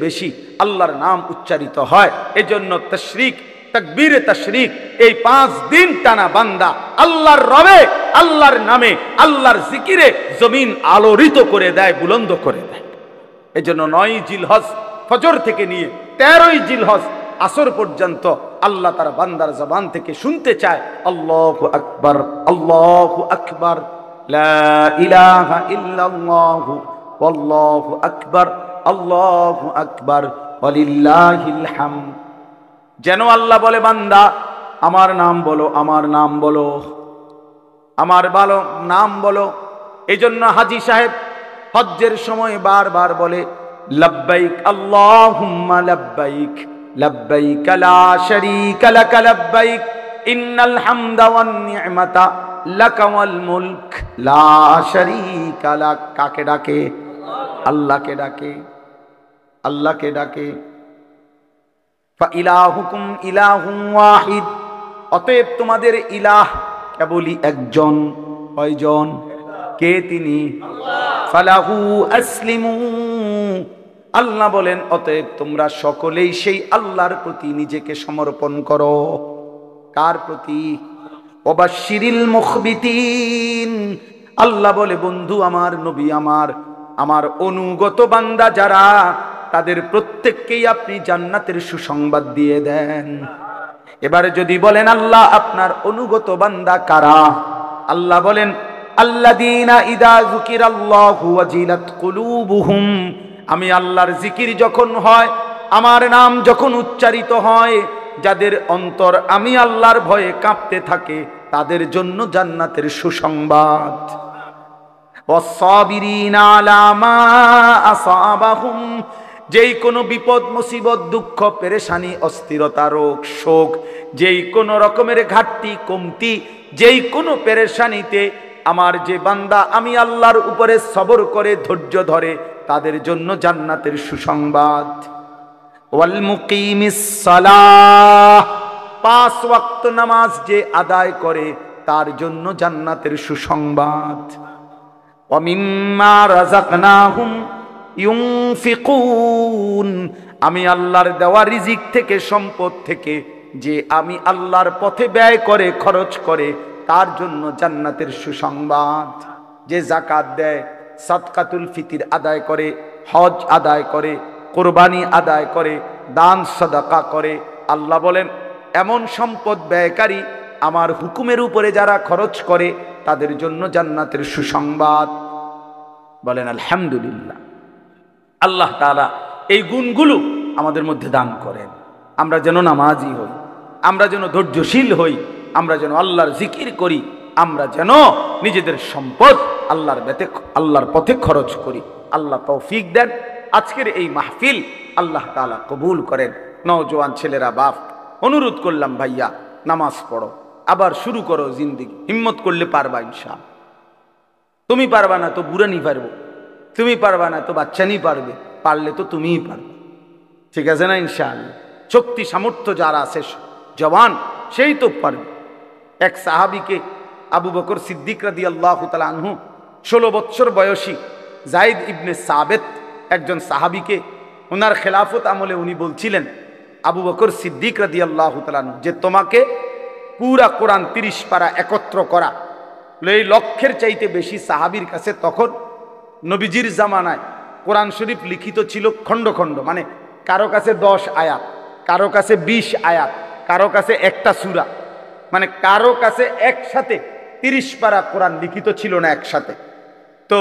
বেশি আল্লাহর নাম উচ্চারিত হয়। এজন্য তাশরিক, তাকবীরে তাশরিক, এই 5 দিন টানা বান্দা আল্লাহর রবে, আল্লাহর নামে, আল্লাহর জিকিরে জমিন আলোড়িত করে দেয়, বুলন্দ করে দেয়। এজন্য 9 জিলহজ ফজর থেকে নিয়ে 13 জিলহজ আসর পর্যন্ত আল্লাহ তার বান্দার জবান থেকে শুনতে চায় আল্লাহু আকবার, আল্লাহু আকবার, লা ইলাহা ইল্লাল্লাহু ওয়াল্লাহু আকবার, আল্লাহু আকবার, ওয়ালিল্লাহিল হামদ। যেন আল্লাহ বলে বান্দা আমার নাম বলো, আমার নাম বলো, আমার ভালো নাম বলো। এজন্য হাজী সাহেব হজ্জের সময় বারবার বলে লাব্বাইক আল্লাহুম্মা লাব্বাইক, লাব্বাইক লা শারীকা লাক লাব্বাইক ইন্নাল হামদা ওয়ান নি'মাতা লাকা ওয়াল মুলক লা শারীকা লাক। কাকে ডাকে? আল্লাহকে ডাকে, আল্লাহকে ডাকে। ফা ইলাহুকুম ইলাহুন ওয়াহিদ, অতএব তোমাদের ইলাহ কেবলই একজন। কয়জন? কে তিনি? ফালাহু আসলিমু, আল্লাহ বলেন অতএব তোমরা সকলেই সেই আল্লাহর প্রতি নিজেকে সমর্পণ করো। কার প্রতি? ওয়াবাশশিরিল মুখবিতিন, আল্লাহ বলে বন্ধু আমার, নবী আমার, আমার অনুগত বান্দা যারা, তাদের প্রত্যেককেই আপনি জান্নাতের সুসংবাদ দিয়ে দেন। এবারে যদি বলেন আল্লাহ আপনার অনুগত বান্দা কারা? আল্লাহ বলেন আল্লাযীনা ইযা যুকিরাল্লাহু ওয়াজিলাত কুলুবুহুম, আমি আল্লাহর জিকির যখন হয়, আমার নাম যখন উচ্চারিত হয়, যাদের অন্তর আমি আল্লাহর ভয়ে কাঁপতে থাকে, তাদের জন্য জান্নাতের সুসংবাদ। ওয়াস-সাবিরিনা আলা মা আসাবাহুম, যেই কোনো বিপদ মুসিবত দুঃখ পেরেশানি অস্থিরতা রোগ শোক যেই কোনো রকমের ঘাটতি কমতি যেই কোনো পেরেশানিতে আমার যে বান্দা আমি আল্লাহর উপরে সবর করে ধৈর্য ধরে, তাদের জন্য জান্নাতের সুসংবাদ। ওয়াল মুকিমিস সালাহ, 5 ওয়াক্ত নামাজ যে আদায় করে তার জন্য জান্নাতের সুসংবাদ। ওয়া মিম্মা রাযাকনাহুম ইউনফিকুন, আমি আল্লাহর দেওয়া রিজিক থেকে সম্পদ থেকে যে আমি আল্লাহর পথে ব্যয় করে খরচ করে তার জন্য জান্নাতের সুসংবাদ। যে যাকাত দেয়, সাদকাতুল ফিতির আদায় করে, হজ আদায় করে, কোরবানি আদায় করে, দান সাদাকা করে, আল্লাহ বলেন এমন সম্পদ ব্যয়কারী আমার হুকুমের উপরে যারা খরচ করে তাদের জন্য জান্নাতের সুসংবাদ। বলেন আলহামদুলিল্লাহ। আল্লাহ তাআলা এই গুণগুলো আমাদের মধ্যে দান করেন, আমরা যেন নামাজি হই, আমরা যেন ধৈর্যশীল হই, আমরা যেন আল্লাহর জিকির করি, আমরা যেন নিজেদের সম্পদ আল্লাহর পথে খরচ করি। আল্লাহ তৌফিক দেন। আজকের এই মাহফিল আল্লাহ তাআলা কবুল করেন। নওজোয়ান ছেলেরা বাপ অনুরোধ করলাম, ভাইয়া নামাজ পড়ো, আবার শুরু করো জিন্দেগি। হিম্মত করলে পারবা ইনশাআল্লাহ। তুমি পারবা না তো বুড়ানি পারবো, তুমি পারবা না তো বাচ্চানি পারবে, পারলে তো তুমিই পারবে। ঠিক আছে না? ইনশাআল্লাহ শক্তি সামর্থ্য যার আছে জওয়ান সেই তো পারবে। এক সাহাবীকে আবু বকর সিদ্দিক রাদিয়াল্লাহু তাআলা আনহু 16 বছর বয়সী যায়েদ ইবনে সাবেত একজন সাহাবীকে ওনার খেলাফত আমলে উনি বলছিলেন, আবু বকর সিদ্দিক রাদিয়াল্লাহু তাআলা আনহু, যে তোমাকে পুরা কোরআন 30 পারা একত্র করা। এই লক্ষ্যের চাইতে বেশি সাহাবীর কাছে তখন নবীজির জামানায় কোরআন শরীফ লিখিত ছিল খণ্ড খণ্ড, মানে কারো কাছে 10 আয়াত, কারো কাছে 20 আয়াত, কারো কাছে একটা সূরা, মানে কারো কাছে একসাথে 30 পারা কোরআন লিখিত ছিল না একসাথে। তো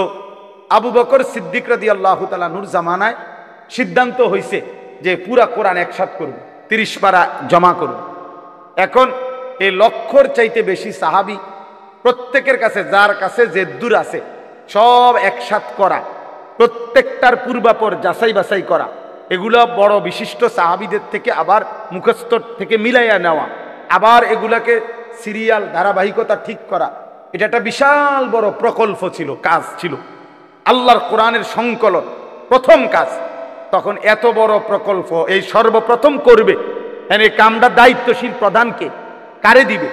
আবু বকর সিদ্দিক রাদিয়াল্লাহু তাআলা আনহুর জামানায় সিদ্ধান্ত হয়েছে যে পুরা কোরআন একসাথ করব, 30 পারা জমা করব। এখন এই লক্ষর চাইতে বেশি সাহাবী প্রত্যেকের কাছে, যার কাছে যে দূর আছে সব একসাথ করা, প্রত্যেকটার পূর্বাপর যাচাই বাছাই করা, এগুলো বড় বিশিষ্ট সাহাবীদের থেকে আবার মুখস্থ থেকে মিলাইয়া নেওয়া, আবার এগুলাকে সিরিয়াল ধারাবাহিকতা ঠিক করা, এটা একটা বিশাল বড় প্রকল্প ছিল, কাজ ছিল, আল্লাহর কোরআনের সংকলন প্রথম কাজ। তখন এত বড় প্রকল্প এই সর্বপ্রথম করবে, এই কামটা দায়িত্বশীল প্রধানকে কারে দিবে?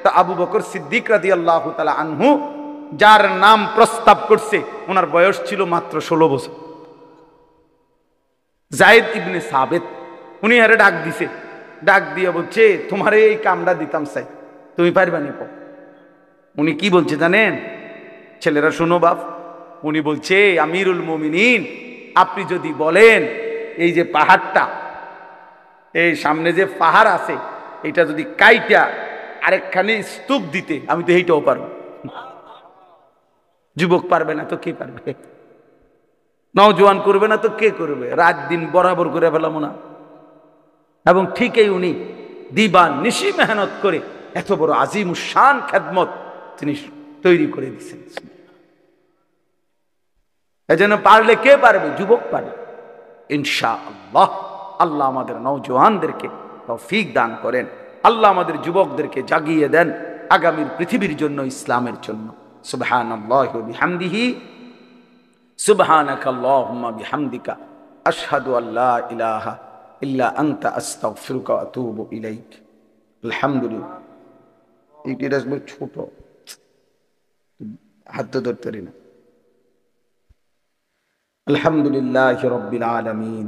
তা আবু বকর সিদ্দিক রাদিয়াল্লাহু তাআলা আনহু যার নাম প্রস্তাব করছে, ওনার বয়স ছিল মাত্র 16 বছর। যায়েদ ইবনে সাবেত, উনি আরে ডাক দিছে, ডাক দিয়ে বলছে তোমারে এই কামটা দিতাম চাই, তুমি পারবা নি? উনি কি বলছে জানেন? ছেলেরা শোনো বাপ, উনি বলছে আমিরুল মুমিনিন, আপনি যদি বলেন এই যে পাহাড়টা, এই সামনে যে পাহাড় আছে, এটা যদি কাইটা আরেকখানে স্তূপ দিতে, আমি তো এইটাও পারবো। যুবক পারবে না তো কে পারবে? নওজোয়ান করবে না তো কে করবে? রাত দিন বরাবর করে ফেলাম না। এবং ঠিকই উনি দিবান নিশি মেহনত করে এত বড় আজিমুশান খেদমত তিনি তৈরি করে দিচ্ছেন। এজন্য পারলে কে পারবে? যুবক পারবে ইনশাআল্লাহ। আল্লাহ আমাদের নওজওয়ানদেরকে তৌফিক দান করেন। আল্লাহ আমাদের যুবকদেরকে জাগিয়ে দেন আগামীর পৃথিবীর জন্য, ইসলামের জন্য। সুবহানাল্লাহি ওয়া বিহামদিহি, সুবহানাকাল্লাহুম্মা বিহামদিকা, আশহাদু আল্লা ইলাহা ইল্লা আনতা, আস্তাগফিরুকা ওয়া আতুবু ইলাইক। আলহামদুলিল্লাহ। এইটা ছোট, হাত ধরতে পারি না। আলহামদুলিল্লাহি রাব্বিল আলামিন,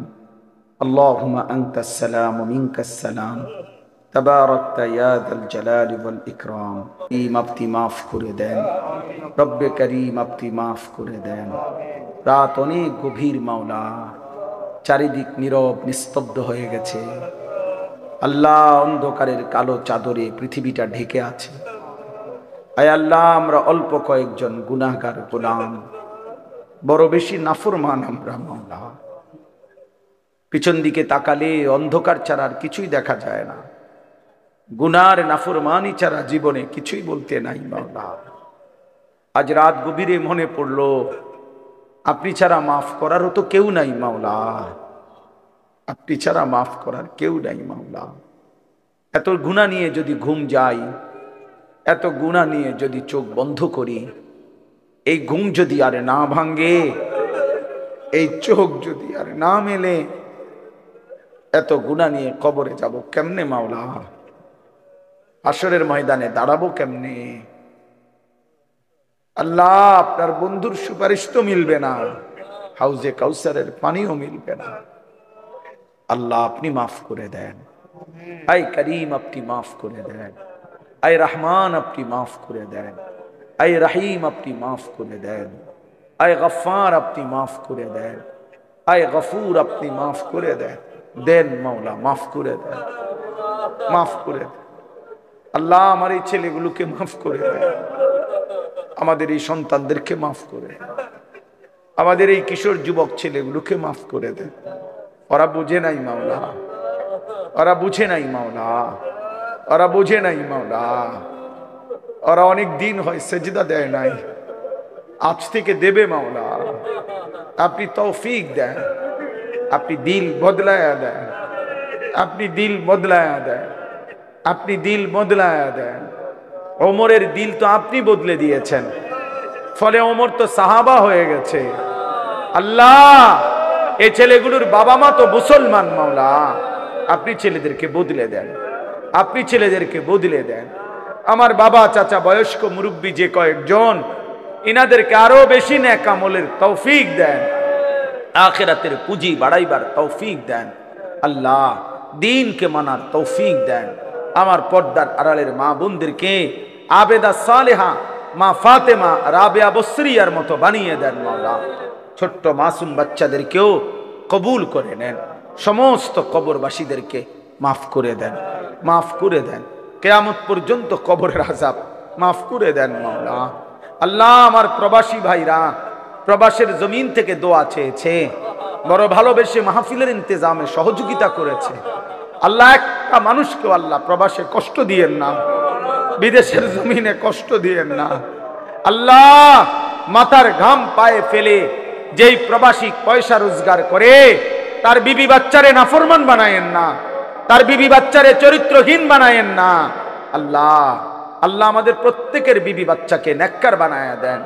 আল্লাহুম্মা আনতাস সালাম ওয়া মিনকাস সালাম, তাবারাকতা ইয়া যাল জালালি ওয়াল ইকরাম। আপনি মাফ করে দেন রব্বে করিম, আপনি মাফ করে দেন। রাত অনেক গভীর মাওলা, চারিদিক নীরব নিস্তব্ধ হয়ে গেছে। আল্লাহ, অন্ধকারের কালো চাদরে পৃথিবীটা ঢেকে আছে। আয় আল্লাহ, আমরা অল্প কয়েকজন গুনাহগার গোলাম, বড় বেশি নাফরমান আমরা মাওলা। পিছন দিকে তাকালে অন্ধকার ছাড়া আর কিছুই দেখা যায় না। গুনার নাফরমানি ছাড়া জীবনে কিছুই বলতে নাই মাওলা। আজ রাত গভীরে মনে পড়লো, আপনি ছাড়া মাফ করারও তো কেউ নাই মাওলা। আপনি ছাড়া মাফ করার কেউ নাই মাওলা। এত গুনাহ নিয়ে যদি ঘুম যাই, এত গুনাহ নিয়ে যদি চোখ বন্ধ করি, এই ঘুম যদি আর না ভাঙ্গে, এই চোখ যদি আর না মেলে, এত গুনাহ নিয়ে কবরে যাব কেমনে মাওলা? হাশরের ময়দানে দাঁড়াবো কেমনে? আল্লাহ, আপনার বন্ধুর সুপারিশ তো মিলবে না, হাউজে কাউসারের পানিও মিলবে না। আল্লাহ, আপনি মাফ করে দেন। আয় করিম, আপনি মাফ করে দেন। আয় রহমান, আপনি মাফ করে দেন। আয় রহিম, আপনি মাফ করে দেন। আয় গফফার, আপনি মাফ করে দেন। আয় গফুর, আপনি মাফ করে দেন। দেন মাওলা, মাফ করে দেন, মাফ করে দেন। আল্লাহ, আমার এই ছেলেগুলোকে মাফ করে দেন, আমাদের এই সন্তানদেরকে মাফ করে দেন, আমাদের এই কিশোর যুবক ছেলেগুলোকে মাফ করে দেন। ওরা বুঝে নাই মাওলা, ওরা বুঝে নাই মাওলা, ওরা বুঝে নাই মাওলা। ওরা অনেক দিন হয় সেজদা দেয় নাই, আজ থেকে দেবে মাওলা। আপনি তৌফিক দেন, আপনি দিল বদলায়া দেন, আপনি দিল বদলায়া দেন, আপনি দিল বদলায়া দেন। ওমরের দিল তো আপনি বদলে দিয়েছেন, ফলে ওমর তো সাহাবা হয়ে গেছে। আল্লাহ, এই ছেলেগুলোর বাবা মা তো মুসলমান মাওলা। আপনি ছেলেদেরকে বদলে দেন, আপনি ছেলেদেরকে বদলে দেন। আমার বাবা চাচা বয়স্ক মুরব্বী যে কয়েকজন, ইনাদেরকে আরো বেশি নেক আমলের তৌফিক দেন, আখিরাতের পুঁজি বাড়াইবার তৌফিক দেন। আল্লাহ, দ্বীনকে মানার তৌফিক দেন। আমার পর্দার আড়ালের মা বোনদেরকে আবেদা সালেহা মা ফাতেমা রাবেয়া বসরিয়ার মতো বানিয়ে দেন মাওলা। ছোট্ট মাসুম বাচ্চাদেরকেও কবুল করে নেন। সমস্ত কবরবাসীদেরকে মাফ করে দেন, মাফ করে দেন। কিয়ামত পর্যন্ত কবরের আযাব মাফ করে দেন মাওলা। আল্লাহ, আমার প্রবাসী ভাইরা প্রবাসের জমিন থেকে দোয়া চেয়েছে, বড় ভালোবেসে মাহফিলের ইন্তজামে সহযোগিতা করেছে। আল্লাহ, একটা মানুষকেও আল্লাহ প্রবাসে কষ্ট দিয়েন না, বিদেশের জমিনে কষ্ট দিয়েন না। আল্লাহ, মাথার ঘাম পায়ে ফেলে যেই প্রবাসী পয়সা রোজগার করে, তার বিবি বাচ্চারে নাফরমান বানায়েন না, তার বিবি বাচ্চারে চরিত্রহীন বানায়েন না। আল্লাহ, আল্লাহ আমাদের প্রত্যেকের বিবি বাচ্চাকে নেককার বানায়া দেন।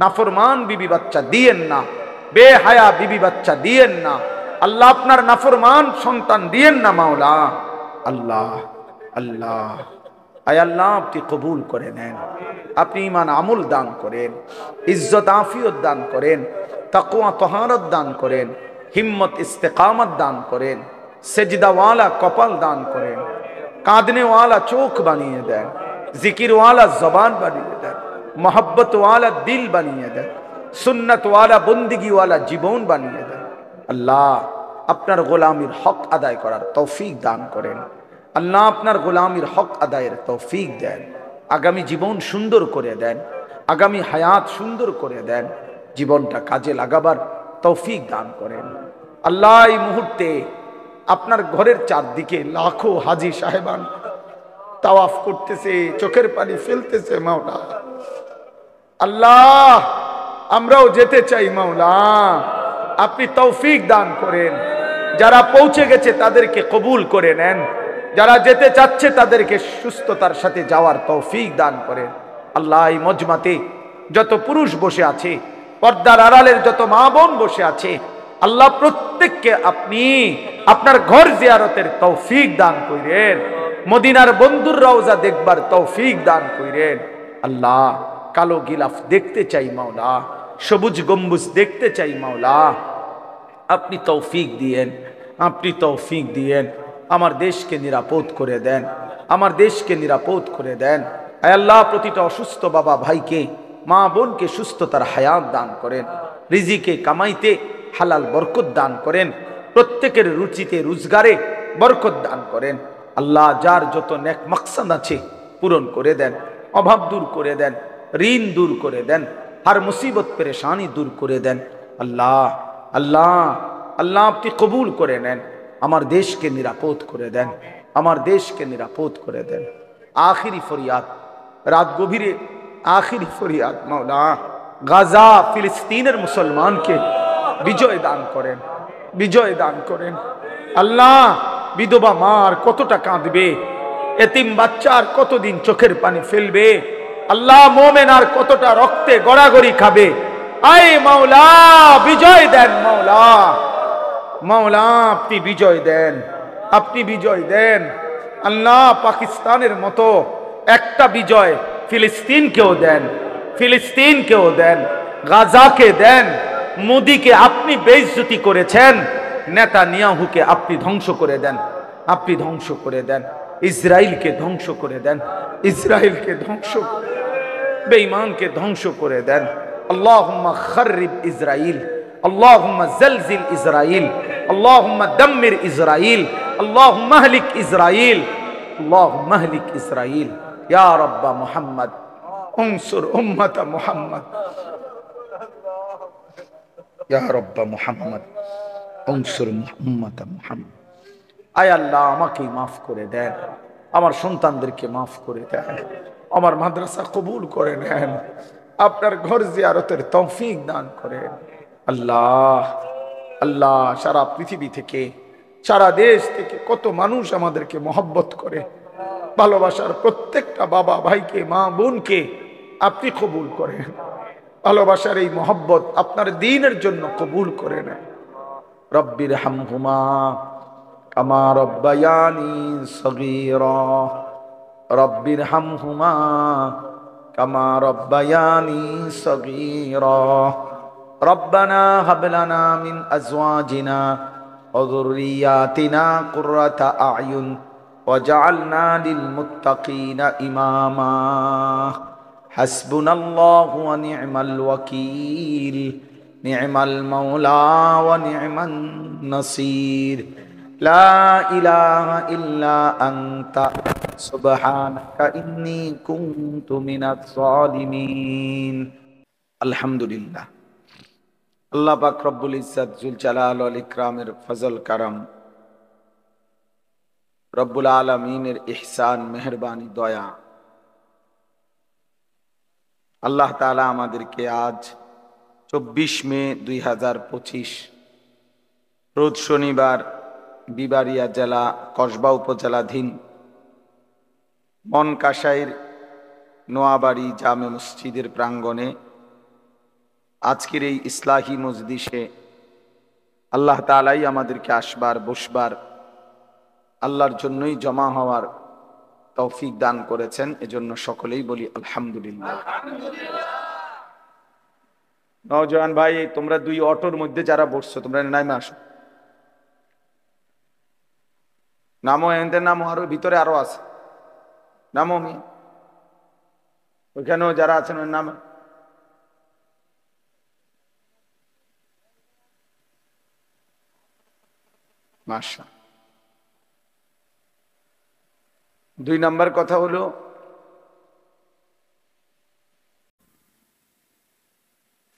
নাফরমান বিবি বাচ্চা দিয়েন না, বেহায়া বিবি বাচ্চা দিয়েন না। আল্লাহ, আপনার নাফরমান সন্তান দিয়েন না মাওলা। আল্লাহ, আল্লাহ, আয় আল্লাহ, আপনি কবুল করে নেন। আপনি ঈমান আমল দান করেন, ইজ্জত আফিয়ত দান করেন, তাকওয়া তহারত দান করেন, হিম্মত ইস্তেকামত দান করেন, সেজদাওয়ালা কপাল দান করেন, কাঁদনেওয়ালা চোখ বানিয়ে দেন, জিকিরওয়ালা জবান বানিয়ে দেন, মোহব্বতওয়ালা দিল বানিয়ে দেন, সুন্নতওয়ালা বন্দিগিওয়ালা জীবন বানিয়ে দেন। আল্লাহ, আপনার গোলামির হক আদায় করার তৌফিক দান করেন। আল্লাহ, আপনার গোলামির হক আদায়ের তৌফিক দেন। আগামী জীবন সুন্দর করে দেন, আগামী হায়াত সুন্দর করে দেন, জীবনটা কাজে লাগাবার তৌফিক দান করেন। আল্লাহ, এই মুহূর্তে আপনার ঘরের চারদিকে লাখো হাজি সাহেবান তাওয়াফ করতেছে, চোখের পানি ফেলতেছে মাওলা। আল্লাহ, আমরাও যেতে চাই মাওলা, আপনি তৌফিক দান করেন। যারা পৌঁছে গেছে তাদেরকে কবুল করে নেন, যারা যেতে চাচ্ছে তাদেরকে সুস্থতার সাথে যাওয়ার তৌফিক দান করেন। আল্লাহ এই মজমাতে যত পুরুষ বসে আছে, পর্দার আড়ালের যত মা বোন বসে আছে, আল্লাহ প্রত্যেককে আপনি আপনার ঘর জিয়ারতের তৌফিক দান করেন, মদিনার বন্ধুর রওজা দেখবার তৌফিক দান করেন। আল্লাহ কালো গিলাফ দেখতে চাই মাওলা, সবুজ গম্বুজ দেখতে চাই মাওলা, আপনি তৌফিক দিয়েন, আপনি তৌফিক দিয়েন। আমার দেশকে নিরাপদ করে দেন, আমার দেশকে নিরাপদ করে দেন। আয় আল্লাহ প্রতিটা অসুস্থ বাবা ভাইকে, মা বোনকে সুস্থতার হায়াত দান করেন, রিজিকে কামাইতে হালাল বরকত দান করেন, প্রত্যেকের রুচিতে রোজগারে বরকত দান করেন। আল্লাহ যার যত নেক মাকসাদ আছে পূরণ করে দেন, অভাব দূর করে দেন, ঋণ দূর করে দেন, हर मुसीबत परेशानी दूर करे दें। अल्लाह अल्लाह अल्लाह आपनी कबूल करे नेन, आमार देश के निरापद करे दें, आमार देश के निरापद करे दें। आखिरी फरियाद रात गभीरे आखिरी फरियाद मौला गाजा फिलिस्तीनेर मुसलमान के विजय दान करें, विजय दान करें। अल्लाह विधवा मार कतटा काঁদবে, এতিম বাচ্চার কতদিন চোখের পানি ফেলবে, আল্লাহ মোমেন আর কতটা রক্তে গড়াগড়ি খাবে। আয় মাওলা বিজয় দেন, মাওলা মাওলা আপনি বিজয় দেন, আপনি বিজয় দেন। আল্লাহ পাকিস্তানের মতো একটা বিজয় ফিলিস্তিনকেও দেন, ফিলিস্তিনকেও দেন, গাজাকে দেন। মোদিকে আপনি বেইজ্জতি করেছেন, নেতানিয়াহুকে আপনি ধ্বংস করে দেন, আপনি ধ্বংস করে দেন। ইসরায়েলকে ধ্বংস করে দেন, ইসরায়েলকে ধ্বংস করে বেঈমানকে ধ্বংস করে দেন। আল্লাহুম্মা খাররিব ইসরাইল, আল্লাহুম্মা জালজিল ইসরাইল, আল্লাহুম্মা দাম্মির ইসরাইল, আল্লাহুম্মা আহলিক ইসরাইল, আল্লাহুম্মা আহলিক ইসরাইল। ইয়া রাব্বা মুহাম্মদ উনসুর উম্মত মুহাম্মদ, ইয়া রাব্বা মুহাম্মদ উনসুর উম্মত মুহাম্মদ। আয় আল্লাহ আমাকে মাফ করে দেন, আমার সন্তানদেরকে মাফ করে দেন, আমার মাদ্রাসা কবুল করে নেন, আপনার ঘর জিয়ারতের তৌফিক দান করেন। আল্লাহ আল্লাহ সারা পৃথিবী থেকে, সারা দেশ থেকে কত মানুষ আমাদেরকে মহব্বত করে, ভালোবাসার প্রত্যেকটা বাবা ভাইকে মা বোনকে আপনি কবুল করেন। ভালোবাসার এই মহব্বত আপনার দ্বীনের জন্য কবুল করে নেন। রব্বির হামহুমা কামা রব্বায়ানি সগীরা, রব্বির হামহুমা কামা রব্বায়ানি সগীরা। রব্বানা হাব লানা মিন আজওয়াজিনা ওয়া যুররিয়াতিনা কুররাতা আ'য়ুন ওয়াজআলনা লিল মুত্তাকিনা ইমামা। হাসবুনাল্লাহু ওয়া নি'মাল ওয়াকিল, নি'মাল মাওলা ওয়া নি'মান নাসির। লা ইলাহা ইল্লা আনতা সুবহানাকা ইন্নী কুনতু মিনাজ জালিমিন। আলহামদুলিল্লাহ, আল্লাহ পাক রব্বুল ইজ্জত জুল জালাল ওয়াল ইকরামের ফজল কারাম, রব্বুল আলামিনের ইহসান মেহেরবানি দয়া, আল্লাহ তাআলা আমাদেরকে আজ 24 মে 2025 রোজ শনিবার বিবাড়িয়া জেলা কসবা উপজেলাধীন মনকাশাইর নোয়াবাড়ি জামে মসজিদের প্রাঙ্গণে আজকের এই ইসলাহি মজলিসে আল্লাহ তাআলাই আমাদেরকে আসবার বসবার, আল্লাহর জন্যই জমা হওয়ার তৌফিক দান করেছেন। এজন্য সকলেই বলি আলহামদুলিল্লাহ। নওজওয়ান ভাই, তোমরা দুই অটোর মধ্যে যারা বসছো তোমরা নামে আসো, নামো, এদের নামো, আরো ভিতরে আরো আছে, নামো। আমি ওইখানেও যারা আছেন ওর নাম মাশা। 2 নাম্বার কথা হলো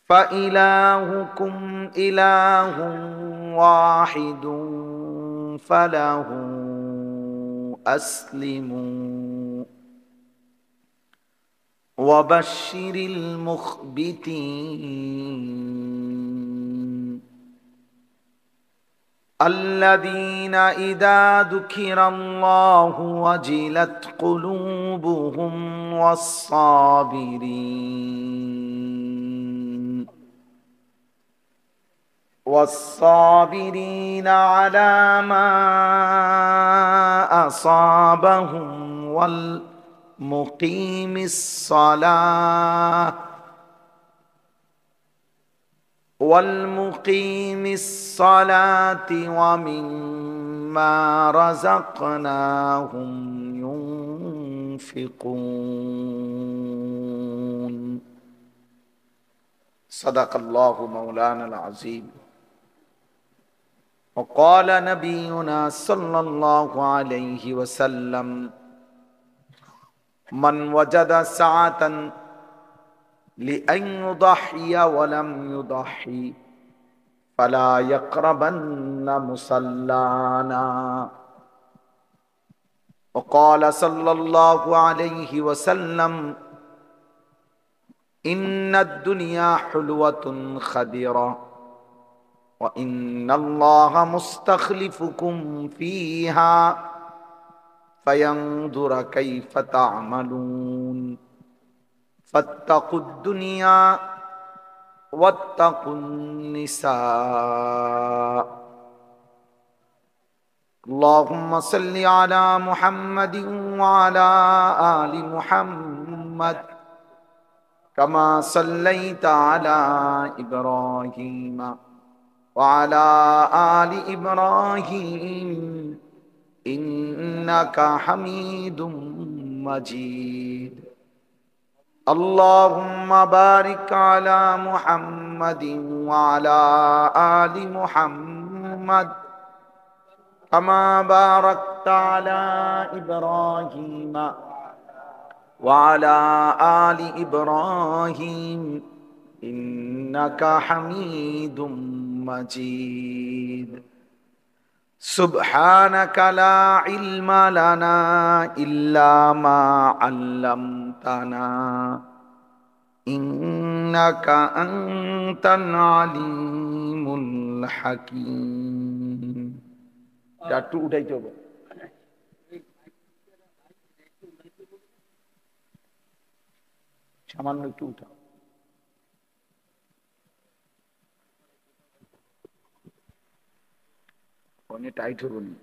ফাইলাহুকুম ইলাহুন ওয়াহিদুন ফালাহু আসলিমু ওয়াবাশশিরিল মুখবিতিন। الذين إذا ذكر الله وجلت قلوبهم والصابرين على ما أصابهم والمقيم الصلاة ومما رزقناهم ينفقون صدق الله مولانا العظيم وقال نبينا صلى الله عليه وسلم من وجد سعة لأن يضحي ولم يضحي فلا يقربن مصلانا وقال صلى الله عليه وسلم إن الدنيا حلوة خضرة وإن الله مستخلفكم فيها فينظر كيف تعملون فاتقوا الدنيا واتقوا النساء اللهم صل على محمد وعلى آل محمد كما صليت على إبراهيم وعلى آل إبراهيم إنك حميد مجيد اللهم بارك على محمد وعلى آل محمد كما باركت على إبراهيم وعلى آل إبراهيم إنك حميد مجيد سبحانك لا علم لنا إلا ما علمتنا إنك أنت العليم الحكيم একটু উঠাইতে হবে সামান্য একটু উঠা অনেক টাইট হবো না